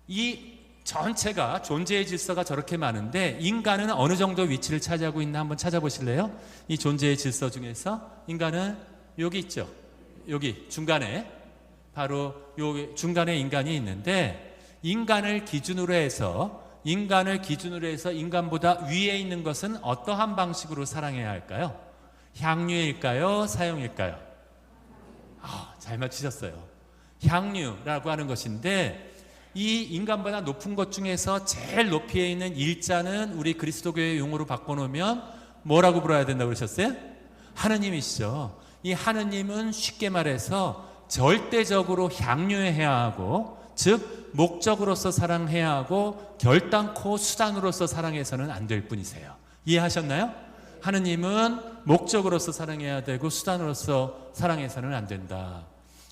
이 전체가 존재의 질서가 저렇게 많은데 인간은 어느 정도 위치를 차지하고 있나 한번 찾아보실래요? 이 존재의 질서 중에서 인간은 여기 있죠. 여기 중간에 바로 여기 중간에 인간이 있는데 인간을 기준으로 해서 인간보다 위에 있는 것은 어떠한 방식으로 사랑해야 할까요? 향유일까요? 사용일까요? 잘 맞히셨어요. 향유라고 하는 것인데 이 인간보다 높은 것 중에서 제일 높이에 있는 일자는 우리 그리스도교의 용어로 바꿔놓으면 뭐라고 불러야 된다고 그러셨어요? 하느님이시죠. 이 하느님은 쉽게 말해서 절대적으로 향유해야 하고, 즉 목적으로서 사랑해야 하고 결단코 수단으로서 사랑해서는 안 될 분이세요. 이해하셨나요? 하느님은 목적으로서 사랑해야 되고 수단으로서 사랑해서는 안 된다.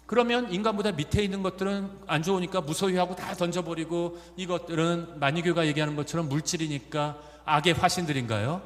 그러면 인간보다 밑에 있는 것들은 안 좋으니까 무소유하고 다 던져버리고, 이것들은 만유교가 얘기하는 것처럼 물질이니까 악의 화신들인가요?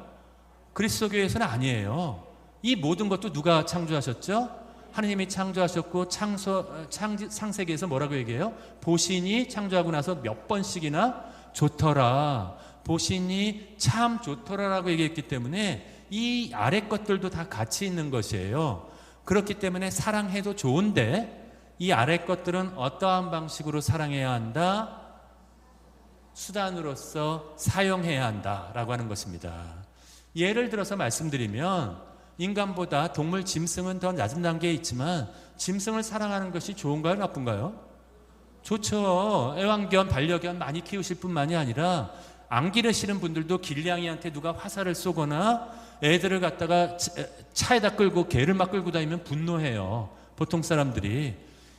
그리스도교에서는 아니에요. 이 모든 것도 누가 창조하셨죠? 하느님이 창조하셨고, 창세기에서 뭐라고 얘기해요? 보신이 창조하고 나서 몇 번씩이나 좋더라, 보신이 참 좋더라라고 얘기했기 때문에 이 아래 것들도 다 같이 있는 것이에요. 그렇기 때문에 사랑해도 좋은데 이 아래 것들은 어떠한 방식으로 사랑해야 한다? 수단으로서 사용해야 한다라고 하는 것입니다. 예를 들어서 말씀드리면 인간보다 동물 짐승은 더 낮은 단계에 있지만 짐승을 사랑하는 것이 좋은가요? 나쁜가요? 좋죠. 애완견, 반려견 많이 키우실 뿐만이 아니라 안 기르시는 분들도 길냥이한테 누가 화살을 쏘거나 애들을 갖다가 차에다 끌고 개를 막 끌고 다니면 분노해요. 보통 사람들이.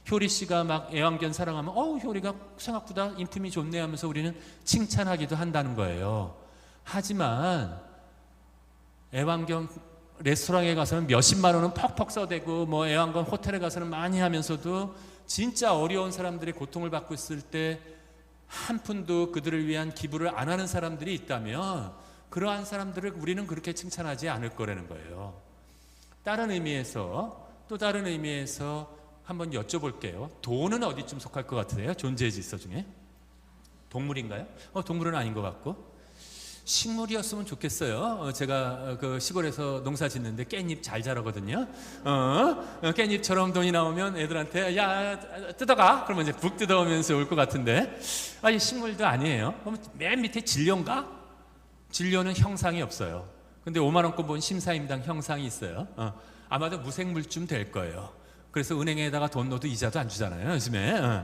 효리 씨가 막 애완견 사랑하면 효리가 생각보다 인품이 좋네 하면서 우리는 칭찬하기도 한다는 거예요. 하지만 애완견 레스토랑에 가서는 몇십만 원은 퍽퍽 써대고 뭐 애완견 호텔에 가서는 많이 하면서도 진짜 어려운 사람들의 고통을 받고 있을 때 한 푼도 그들을 위한 기부를 안 하는 사람들이 있다면 그러한 사람들을 우리는 그렇게 칭찬하지 않을 거라는 거예요. 또 다른 의미에서 한번 여쭤볼게요. 돈은 어디쯤 속할 것 같으세요? 존재의 질서 중에? 동물인가요? 동물은 아닌 것 같고. 식물이었으면 좋겠어요. 제가 그 시골에서 농사 짓는데 깻잎 잘 자라거든요. 깻잎처럼 돈이 나오면 애들한테 야 뜯어가 그러면 이제 북 뜯어오면서 올 것 같은데, 이 식물도 아니에요. 그럼 맨 밑에 진료인가? 진료는 형상이 없어요. 근데 5만 원권 본 심사임당 형상이 있어요. 아마도 무생물쯤 될 거예요. 그래서 은행에다가 돈 넣어도 이자도 안 주잖아요, 요즘에.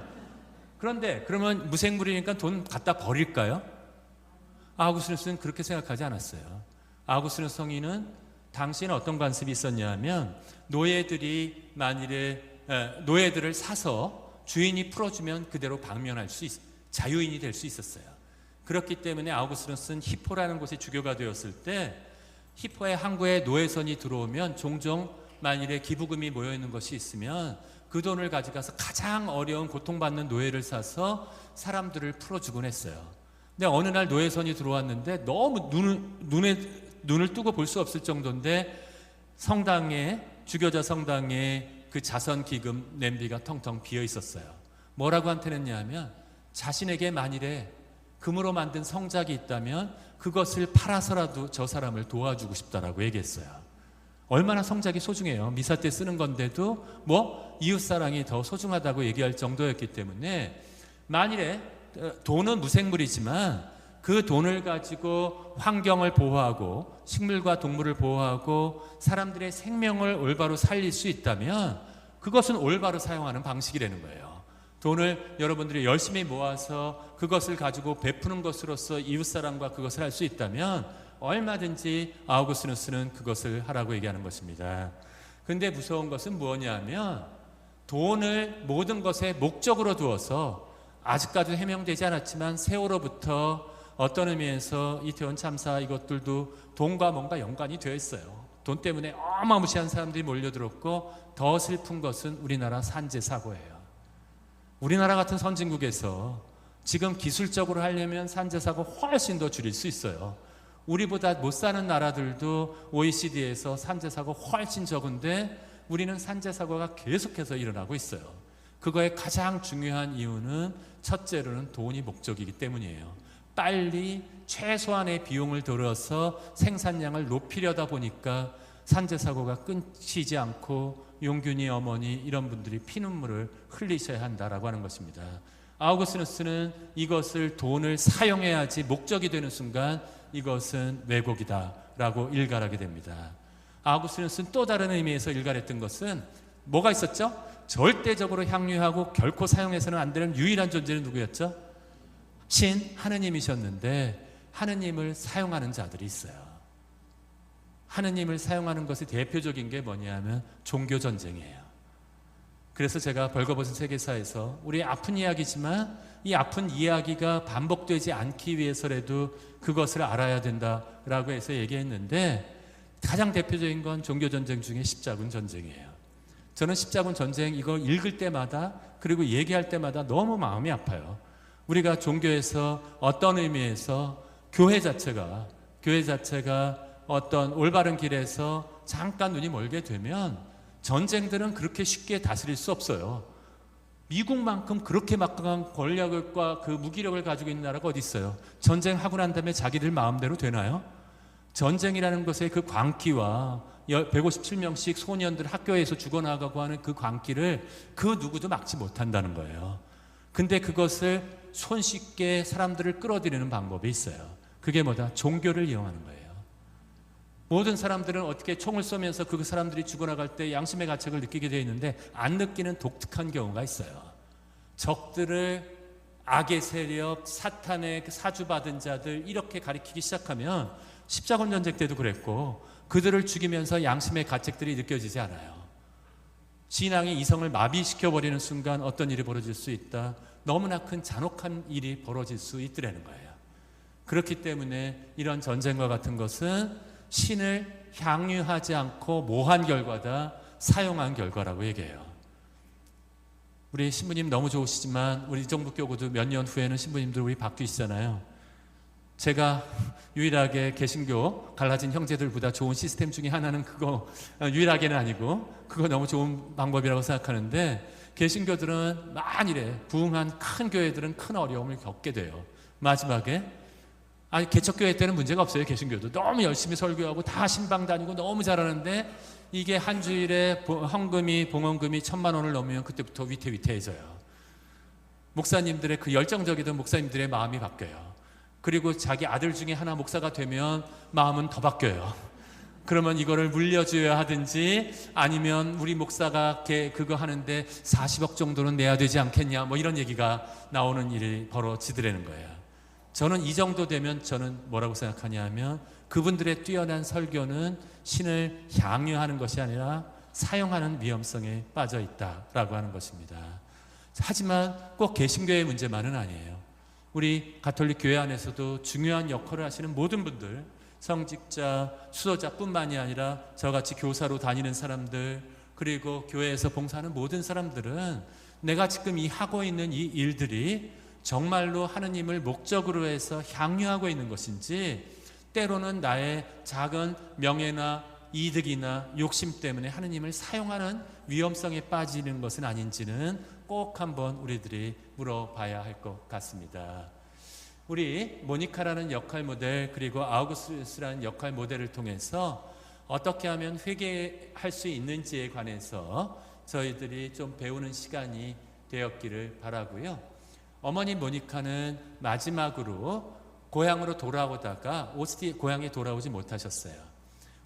그런데 그러면 무생물이니까 돈 갖다 버릴까요? 아우구스티누스는 그렇게 생각하지 않았어요. 아우구스티누스 성인은 당시에는 어떤 관습이 있었냐면 노예들을 사서 주인이 풀어주면 그대로 방면할 자유인이 될 수 있었어요. 그렇기 때문에 아우구스티누스는 히포라는 곳에 주교가 되었을 때 히포의 항구에 노예선이 들어오면 종종 만일에 기부금이 모여있는 것이 있으면 그 돈을 가져가서 가장 어려운 고통받는 노예를 사서 사람들을 풀어주곤 했어요. 근데 어느 날 노예선이 들어왔는데 너무 눈을 뜨고 볼 수 없을 정도인데 주교자 성당에 그 자선 기금 냄비가 텅텅 비어 있었어요. 뭐라고 한테냈냐면 자신에게 만일에 금으로 만든 성작이 있다면 그것을 팔아서라도 저 사람을 도와주고 싶다라고 얘기했어요. 얼마나 성작이 소중해요. 미사 때 쓰는 건데도 이웃사랑이 더 소중하다고 얘기할 정도였기 때문에 만일에 돈은 무생물이지만 그 돈을 가지고 환경을 보호하고 식물과 동물을 보호하고 사람들의 생명을 올바로 살릴 수 있다면 그것은 올바로 사용하는 방식이라는 거예요. 돈을 여러분들이 열심히 모아서 그것을 가지고 베푸는 것으로서 이웃사랑과 그것을 할 수 있다면 얼마든지 아우구스티누스는 그것을 하라고 얘기하는 것입니다. 근데 무서운 것은 뭐냐면 돈을 모든 것의 목적으로 두어서 아직까지 해명되지 않았지만 세월호부터 어떤 의미에서 이태원 참사 이것들도 돈과 뭔가 연관이 되어 있어요. 돈 때문에 어마무시한 사람들이 몰려들었고 더 슬픈 것은 우리나라 산재 사고예요. 우리나라 같은 선진국에서 지금 기술적으로 하려면 산재사고 훨씬 더 줄일 수 있어요. 우리보다 못 사는 나라들도 OECD에서 산재사고 훨씬 적은데 우리는 산재사고가 계속해서 일어나고 있어요. 그거의 가장 중요한 이유는 첫째로는 돈이 목적이기 때문이에요. 빨리 최소한의 비용을 들여서 생산량을 높이려다 보니까 산재사고가 끊이지 않고 용균이 어머니 이런 분들이 피눈물을 흘리셔야 한다라고 하는 것입니다. 아우구스누스는 이것을 돈을 사용해야지 목적이 되는 순간 이것은 왜곡이다라고 일갈하게 됩니다. 아우구스누스는 또 다른 의미에서 일갈했던 것은 뭐가 있었죠? 절대적으로 향유하고 결코 사용해서는 안 되는 유일한 존재는 누구였죠? 하느님이셨는데 하느님을 사용하는 자들이 있어요. 하느님을 사용하는 것이 대표적인 게 뭐냐면 종교 전쟁이에요. 그래서 제가 벌거벗은 세계사에서 우리 아픈 이야기지만 이 아픈 이야기가 반복되지 않기 위해서라도 그것을 알아야 된다라고 해서 얘기했는데 가장 대표적인 건 종교 전쟁 중에 십자군 전쟁이에요. 저는 십자군 전쟁 이거 읽을 때마다 그리고 얘기할 때마다 너무 마음이 아파요. 우리가 종교에서 어떤 의미에서 교회 자체가 어떤 올바른 길에서 잠깐 눈이 멀게 되면 전쟁들은 그렇게 쉽게 다스릴 수 없어요. 미국만큼 그렇게 막강한 권력과 그 무기력을 가지고 있는 나라가 어디 있어요? 전쟁하고 난 다음에 자기들 마음대로 되나요? 전쟁이라는 것의 그 광기와 157명씩 소년들 학교에서 죽어나가고 하는 그 광기를 그 누구도 막지 못한다는 거예요. 근데 그것을 손쉽게 사람들을 끌어들이는 방법이 있어요. 그게 뭐다? 종교를 이용하는 거예요. 모든 사람들은 어떻게 총을 쏘면서 그 사람들이 죽어나갈 때 양심의 가책을 느끼게 되어 있는데 안 느끼는 독특한 경우가 있어요. 적들을 악의 세력, 사탄의 사주받은 자들 이렇게 가리키기 시작하면 십자군 전쟁 때도 그랬고 그들을 죽이면서 양심의 가책들이 느껴지지 않아요. 신앙의 이성을 마비시켜버리는 순간 어떤 일이 벌어질 수 있다. 너무나 큰 잔혹한 일이 벌어질 수 있더라는 거예요. 그렇기 때문에 이런 전쟁과 같은 것은 신을 향유하지 않고 모한 결과다, 사용한 결과라고 얘기해요. 우리 신부님 너무 좋으시지만 우리 정부교구도 몇 년 후에는 신부님들 우리 바뀌시잖아요. 제가 유일하게 개신교 갈라진 형제들보다 좋은 시스템 중에 하나는 그거 유일하게는 아니고 그거 너무 좋은 방법이라고 생각하는데 개신교들은 만일에 부흥한 큰 교회들은 큰 어려움을 겪게 돼요. 마지막에 개척교회 때는 문제가 없어요. 개신교도 너무 열심히 설교하고 다 신방 다니고 너무 잘하는데 이게 한 주일에 헌금이 봉헌금이 1,000만 원을 넘으면 그때부터 위태위태해져요. 목사님들의 그 열정적이던 목사님들의 마음이 바뀌어요. 그리고 자기 아들 중에 하나 목사가 되면 마음은 더 바뀌어요. 그러면 이거를 물려줘야 하든지 아니면 우리 목사가 그거 하는데 40억 정도는 내야 되지 않겠냐 뭐 이런 얘기가 나오는 일이 벌어지더라는 거예요. 저는 이 정도 되면 저는 뭐라고 생각하냐 하면 그분들의 뛰어난 설교는 신을 향유하는 것이 아니라 사용하는 위험성에 빠져 있다라고 하는 것입니다. 하지만 꼭 개신교의 문제만은 아니에요. 우리 가톨릭 교회 안에서도 중요한 역할을 하시는 모든 분들, 성직자, 수도자뿐만이 아니라 저같이 교사로 다니는 사람들, 그리고 교회에서 봉사하는 모든 사람들은 내가 지금 하고 있는 이 일들이 정말로 하느님을 목적으로 해서 향유하고 있는 것인지 때로는 나의 작은 명예나 이득이나 욕심 때문에 하느님을 사용하는 위험성에 빠지는 것은 아닌지는 꼭 한번 우리들이 물어봐야 할 것 같습니다. 우리 모니카라는 역할 모델 그리고 아우구스투스라는 역할 모델을 통해서 어떻게 하면 회개할 수 있는지에 관해서 저희들이 좀 배우는 시간이 되었기를 바라고요. 어머니 모니카는 마지막으로 고향으로 돌아오다가 고향에 돌아오지 못하셨어요.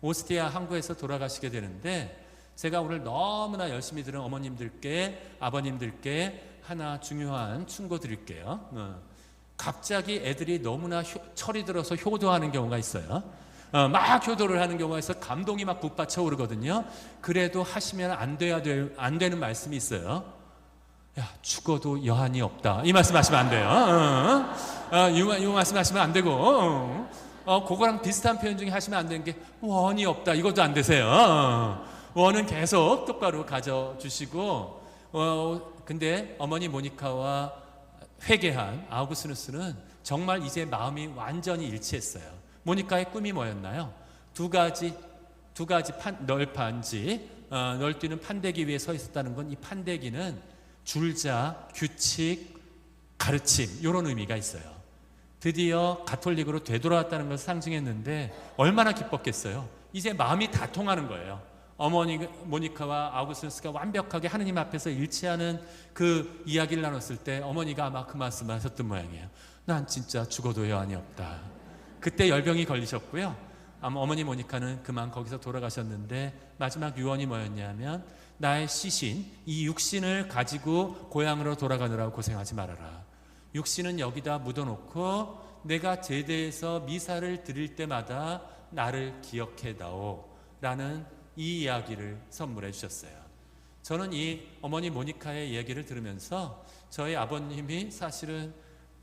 오스티아 항구에서 돌아가시게 되는데 제가 오늘 너무나 열심히 들은 어머님들께 아버님들께 하나 중요한 충고 드릴게요. 갑자기 애들이 너무나 철이 들어서 효도하는 경우가 있어요. 막 효도를 하는 경우가 있어서 감동이 막 북받쳐 오르거든요. 그래도 하시면 안 되는 말씀이 있어요. 야, 죽어도 여한이 없다. 이 말씀 하시면 안 돼요. 이 말씀 하시면 안 되고 그거랑 비슷한 표현 중에 하시면 안 되는 게 원이 없다. 이것도 안 되세요. 원은 계속 똑바로 가져주시고 근데 어머니 모니카와 회개한 아우구스누스는 정말 이제 마음이 완전히 일치했어요. 모니카의 꿈이 뭐였나요? 두 가지 널뛰는 판대기 위에 서 있었다는 건, 이 판대기는 줄자, 규칙, 가르침, 이런 의미가 있어요. 드디어 가톨릭으로 되돌아왔다는 것을 상징했는데 얼마나 기뻤겠어요. 이제 마음이 다 통하는 거예요. 어머니 모니카와 아우구스누스가 완벽하게 하느님 앞에서 일치하는 그 이야기를 나눴을 때 어머니가 아마 그 말씀을 하셨던 모양이에요. 난 진짜 죽어도 여한이 없다. 그때 열병이 걸리셨고요. 아마 어머니 모니카는 그만 거기서 돌아가셨는데, 마지막 유언이 뭐였냐면, 나의 시신, 이 육신을 가지고 고향으로 돌아가느라고 고생하지 말아라. 육신은 여기다 묻어놓고 내가 제대에서 미사를 드릴 때마다 나를 기억해다오 라는 이 이야기를 선물해 주셨어요. 저는 이 어머니 모니카의 이야기를 들으면서, 저희 아버님이 사실은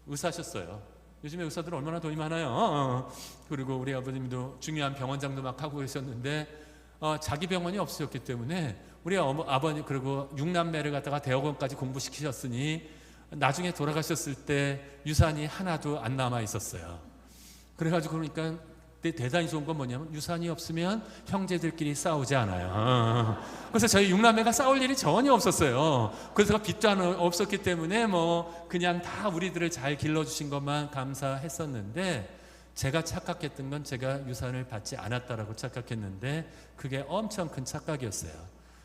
의사셨어요. 요즘에 의사들 얼마나 돈이 많아요. 그리고 우리 아버님도 중요한 병원장도 막 하고 계셨는데, 자기 병원이 없으셨기 때문에 우리 아버님, 그리고 6남매를 갖다가 대학원까지 공부시키셨으니 나중에 돌아가셨을 때 유산이 하나도 안 남아 있었어요. 그래가지고, 그러니까 대단히 좋은 건 뭐냐면, 유산이 없으면 형제들끼리 싸우지 않아요. 그래서 저희 6남매가 싸울 일이 전혀 없었어요. 그래서 빚도 없었기 때문에 뭐 그냥 다 우리들을 잘 길러주신 것만 감사했었는데, 제가 착각했던 건 제가 유산을 받지 않았다라고 착각했는데, 그게 엄청 큰 착각이었어요.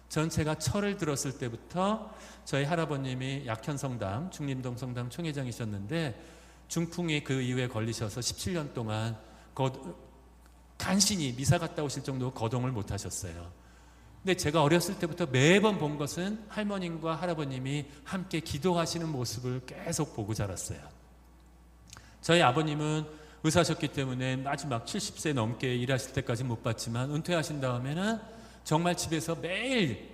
전 제가 철을 들었을 때부터 저희 할아버님이 약현성당, 중림동 성당 총회장이셨는데, 중풍이 그 이후에 걸리셔서 17년 동안 간신히 미사 갔다 오실 정도 거동을 못 하셨어요. 근데 제가 어렸을 때부터 매번 본 것은 할머님과 할아버님이 함께 기도하시는 모습을 계속 보고 자랐어요. 저희 아버님은 의사셨기 때문에 마지막 70세 넘게 일하실 때까지 못 봤지만, 은퇴하신 다음에는 정말 집에서 매일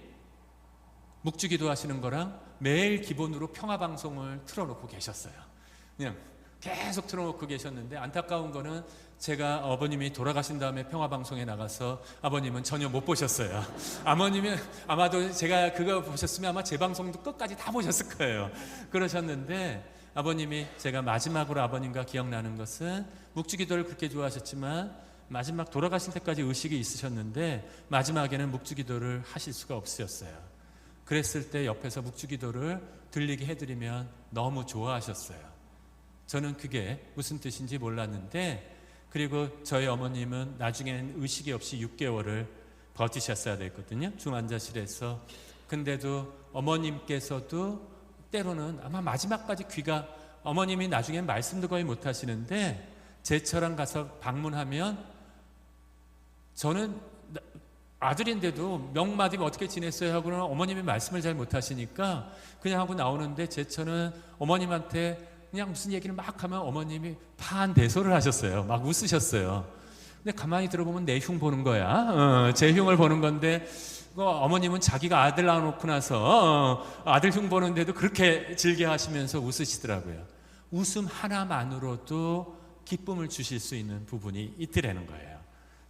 묵주기도 하시는 거랑 매일 기본으로 평화방송을 틀어놓고 계셨어요. 그냥 계속 틀어놓고 계셨는데, 안타까운 거는 제가 어머님이 돌아가신 다음에 평화방송에 나가서 아버님은 전혀 못 보셨어요. 아버님은 아마도 제가 그거 보셨으면 아마 제 방송도 끝까지 다 보셨을 거예요. 그러셨는데, 아버님이, 제가 마지막으로 아버님과 기억나는 것은, 묵주기도를 그렇게 좋아하셨지만 마지막 돌아가실 때까지 의식이 있으셨는데 마지막에는 묵주기도를 하실 수가 없으셨어요. 그랬을 때 옆에서 묵주기도를 들리게 해드리면 너무 좋아하셨어요. 저는 그게 무슨 뜻인지 몰랐는데, 그리고 저희 어머님은 나중에는 의식이 없이 6개월을 버티셨어야 됐거든요, 중환자실에서. 근데도 어머님께서도 때로는 아마 마지막까지 귀가, 어머님이 나중엔 말씀도 거의 못 하시는데 제처럼 가서 방문하면, 저는 아들인데도 명마디 어떻게 지냈어요 하고는 어머님이 말씀을 잘 못 하시니까 그냥 하고 나오는데, 제처는 어머님한테 그냥 무슨 얘기를 막 하면 어머님이 반대소를 하셨어요. 막 웃으셨어요. 근데 가만히 들어보면 내 흉 보는 거야. 제 흉을 보는 건데, 어머님은 자기가 아들 낳아놓고 나서 아들 흉 보는데도 그렇게 즐겨하시면서 웃으시더라고요. 웃음 하나만으로도 기쁨을 주실 수 있는 부분이 있더라는 거예요.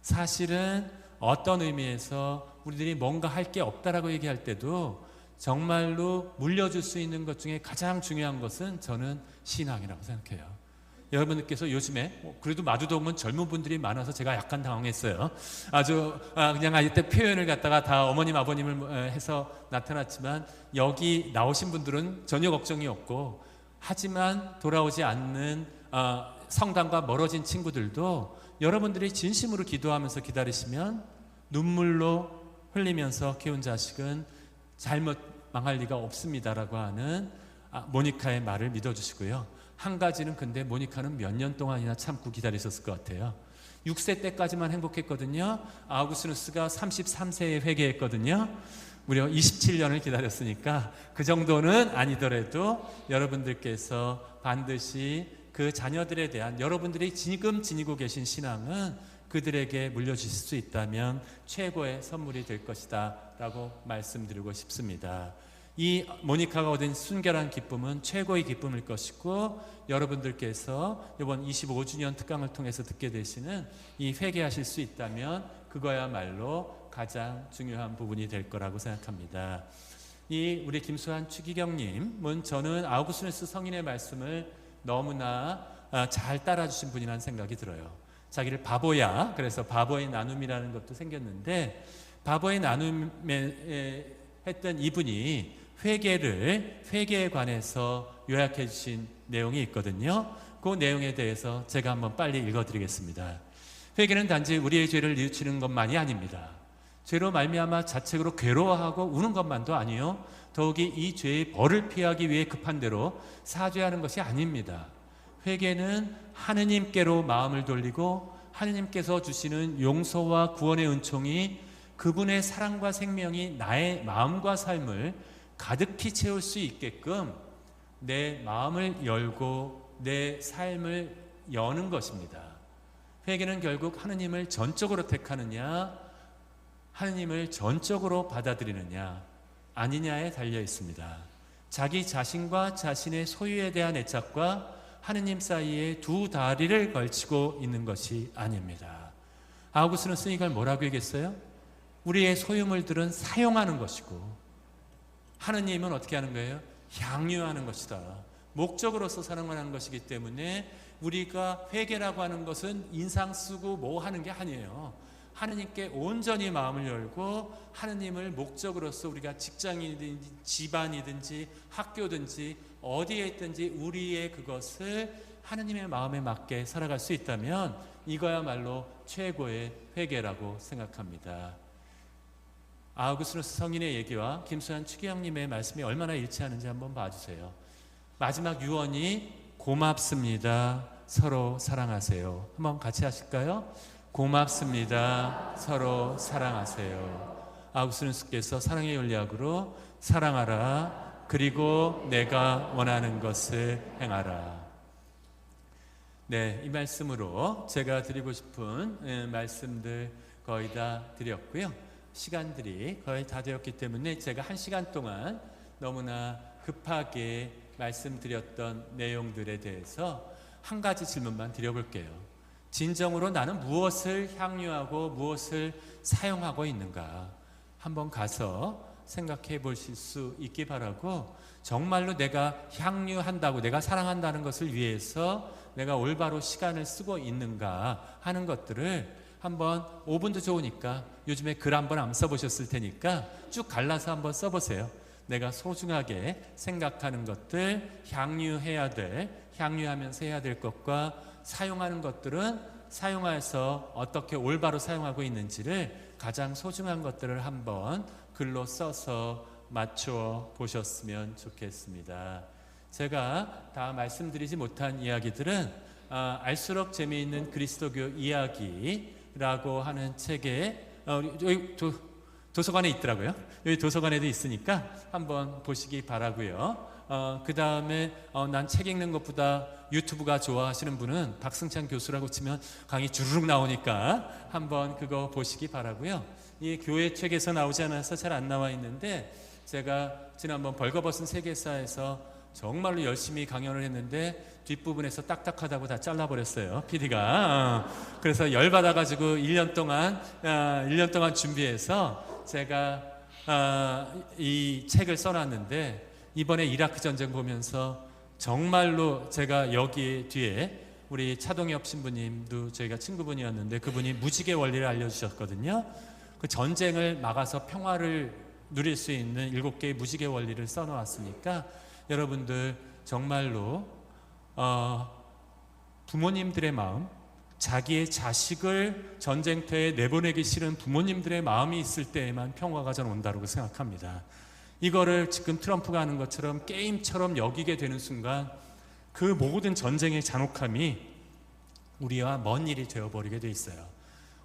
사실은 어떤 의미에서 우리들이 뭔가 할 게 없다라고 얘기할 때도 정말로 물려줄 수 있는 것 중에 가장 중요한 것은 저는 신앙이라고 생각해요. 여러분들께서 요즘에 그래도 마주동은 젊은 분들이 많아서 제가 약간 당황했어요. 아주 그냥 이때 표현을 갖다가 다 어머님 아버님을 해서 나타났지만, 여기 나오신 분들은 전혀 걱정이 없고, 하지만 돌아오지 않는 성당과 멀어진 친구들도 여러분들이 진심으로 기도하면서 기다리시면 눈물로 흘리면서 키운 자식은 잘못 망할 리가 없습니다라고 하는 모니카의 말을 믿어주시고요. 한 가지는, 근데 모니카는 몇 년 동안이나 참고 기다리셨을 것 같아요. 6세 때까지만 행복했거든요. 아우구스누스가 33세에 회개했거든요. 무려 27년을 기다렸으니까 그 정도는 아니더라도 여러분들께서 반드시 그 자녀들에 대한 여러분들이 지금 지니고 계신 신앙은 그들에게 물려주실 수 있다면 최고의 선물이 될 것이다 라고 말씀드리고 싶습니다. 이 모니카가 얻은 순결한 기쁨은 최고의 기쁨일 것이고, 여러분들께서 이번 25주년 특강을 통해서 듣게 되시는 이 회개하실 수 있다면 그거야말로 가장 중요한 부분이 될 거라고 생각합니다. 이 우리 김수환 추기경님은 저는 아우구스누스 성인의 말씀을 너무나 잘 따라주신 분이라는 생각이 들어요. 자기를 바보야, 그래서 바보의 나눔이라는 것도 생겼는데, 바보의 나눔에 했던 이분이 회개에 관해서 요약해 주신 내용이 있거든요. 그 내용에 대해서 제가 한번 빨리 읽어드리겠습니다. 회개는 단지 우리의 죄를 뉘우치는 것만이 아닙니다. 죄로 말미암아 자책으로 괴로워하고 우는 것만도 아니요, 더욱이 이 죄의 벌을 피하기 위해 급한 대로 사죄하는 것이 아닙니다. 회개는 하느님께로 마음을 돌리고 하느님께서 주시는 용서와 구원의 은총이 그분의 사랑과 생명이 나의 마음과 삶을 가득히 채울 수 있게끔 내 마음을 열고 내 삶을 여는 것입니다. 회개는 결국 하느님을 전적으로 택하느냐, 하느님을 전적으로 받아들이느냐 아니냐에 달려 있습니다. 자기 자신과 자신의 소유에 대한 애착과 하느님 사이에 두 다리를 걸치고 있는 것이 아닙니다. 아우구스누스는 이걸 뭐라고 얘기했어요? 우리의 소유물들은 사용하는 것이고 하느님은 어떻게 하는 거예요? 향유하는 것이다. 목적으로서 사용하는 것이기 때문에 우리가 회개라고 하는 것은 인상 쓰고 뭐 하는 게 아니에요. 하느님께 온전히 마음을 열고 하느님을 목적으로서 우리가 직장이든지 집안이든지 학교든지 어디에 있든지 우리의 그것을 하느님의 마음에 맞게 살아갈 수 있다면 이거야말로 최고의 회개라고 생각합니다. 아우구스누스 성인의 얘기와 김수환 추기경님의 말씀이 얼마나 일치하는지 한번 봐주세요. 마지막 유언이 고맙습니다. 서로 사랑하세요. 한번 같이 하실까요? 고맙습니다. 서로 사랑하세요. 아우구스누스께서 사랑의 윤리학으로 사랑하라. 그리고 내가 원하는 것을 행하라. 네, 이 말씀으로 제가 드리고 싶은 말씀들 거의 다 드렸고요. 시간들이 거의 다 되었기 때문에 제가 1시간 동안 너무나 급하게 말씀드렸던 내용들에 대해서 한 가지 질문만 드려볼게요. 진정으로 나는 무엇을 향유하고 무엇을 사용하고 있는가? 한번 가서 생각해 보실 수 있기 바라고, 정말로 내가 향유한다고, 내가 사랑한다는 것을 위해서 내가 올바로 시간을 쓰고 있는가 하는 것들을 한번 5분도 좋으니까 요즘에 글 한번 안 써보셨을 테니까 쭉 갈라서 한번 써보세요. 내가 소중하게 생각하는 것들, 향유해야 될, 향유하면서 해야 될 것과 사용하는 것들은 사용해서 어떻게 올바로 사용하고 있는지를 가장 소중한 것들을 한번 글로 써서 맞추어 보셨으면 좋겠습니다. 제가 다 말씀드리지 못한 이야기들은 알수록 재미있는 그리스도교 이야기라고 하는 책에 여기 도서관에 있더라고요. 여기 도서관에도 있으니까 한번 보시기 바라고요. 그 다음에 난 책 읽는 것보다 유튜브가 좋아 하시는 분은 박승찬 교수라고 치면 강의 주르륵 나오니까 한번 그거 보시기 바라고요. 이 교회 책에서 나오지 않아서 잘 안 나와 있는데, 제가 지난번 벌거벗은 세계사에서 정말로 열심히 강연을 했는데 뒷부분에서 딱딱하다고 다 잘라버렸어요, PD가. 그래서 열받아가지고 1년 동안 준비해서 제가 이 책을 써놨는데, 이번에 이라크 전쟁 보면서 정말로 제가 여기 뒤에 우리 차동엽 신부님도 저희가 친구분이었는데 그분이 무지개 원리를 알려주셨거든요. 그 전쟁을 막아서 평화를 누릴 수 있는 7개의 무지개 원리를 써놓았으니까 여러분들 정말로 부모님들의 마음, 자기의 자식을 전쟁터에 내보내기 싫은 부모님들의 마음이 있을 때에만 평화가 전 온다고 생각합니다. 이거를 지금 트럼프가 하는 것처럼 게임처럼 여기게 되는 순간 그 모든 전쟁의 잔혹함이 우리와 먼 일이 되어버리게 돼 있어요.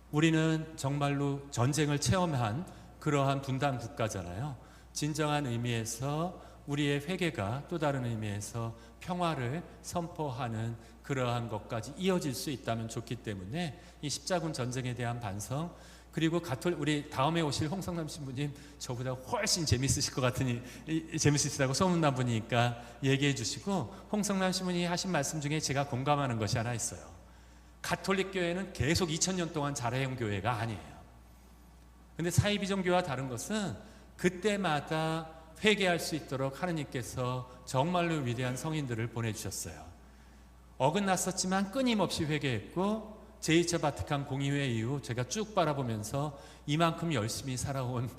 우리는 정말로 전쟁을 체험한 그러한 분단 국가잖아요. 진정한 의미에서 우리의 회개가 또 다른 의미에서 평화를 선포하는 그러한 것까지 이어질 수 있다면 좋기 때문에 이 십자군 전쟁에 대한 반성, 그리고 우리 다음에 오실 홍성남 신부님 저보다 훨씬 재밌으실 것 같으니 재밌으시다고 소문난 분이니까 얘기해 주시고, 홍성남 신부님이 하신 말씀 중에 제가 공감하는 것이 하나 있어요. 가톨릭 교회는 계속 2000년 동안 잘해온 교회가 아니에요. 근데 사이비종교와 다른 것은 그때마다 회개할 수 있도록 하느님께서 정말로 위대한 성인들을 보내주셨어요. 어긋났었지만 끊임없이 회개했고 제2차 바티칸 공의회 이후 제가 쭉 바라보면서 이만큼 열심히 살아온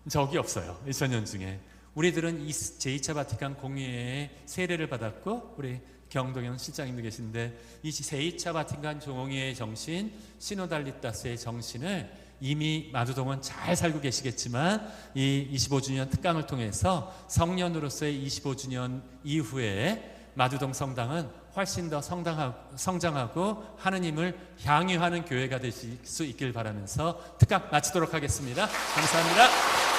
적이 없어요. 2000년 중에. 우리들은 이 제2차 바티칸 공의회의 세례를 받았고 우리 경동현 실장님도 계신데 이 제2차 바티칸 공의회의 정신, 시노달리타스의 정신을 이미 마두동은 잘 살고 계시겠지만 이 25주년 특강을 통해서 성년으로서의 25주년 이후에 마두동 성당은 훨씬 더 성장하고 하느님을 향유하는 교회가 되실 수 있길 바라면서 특강 마치도록 하겠습니다. 감사합니다.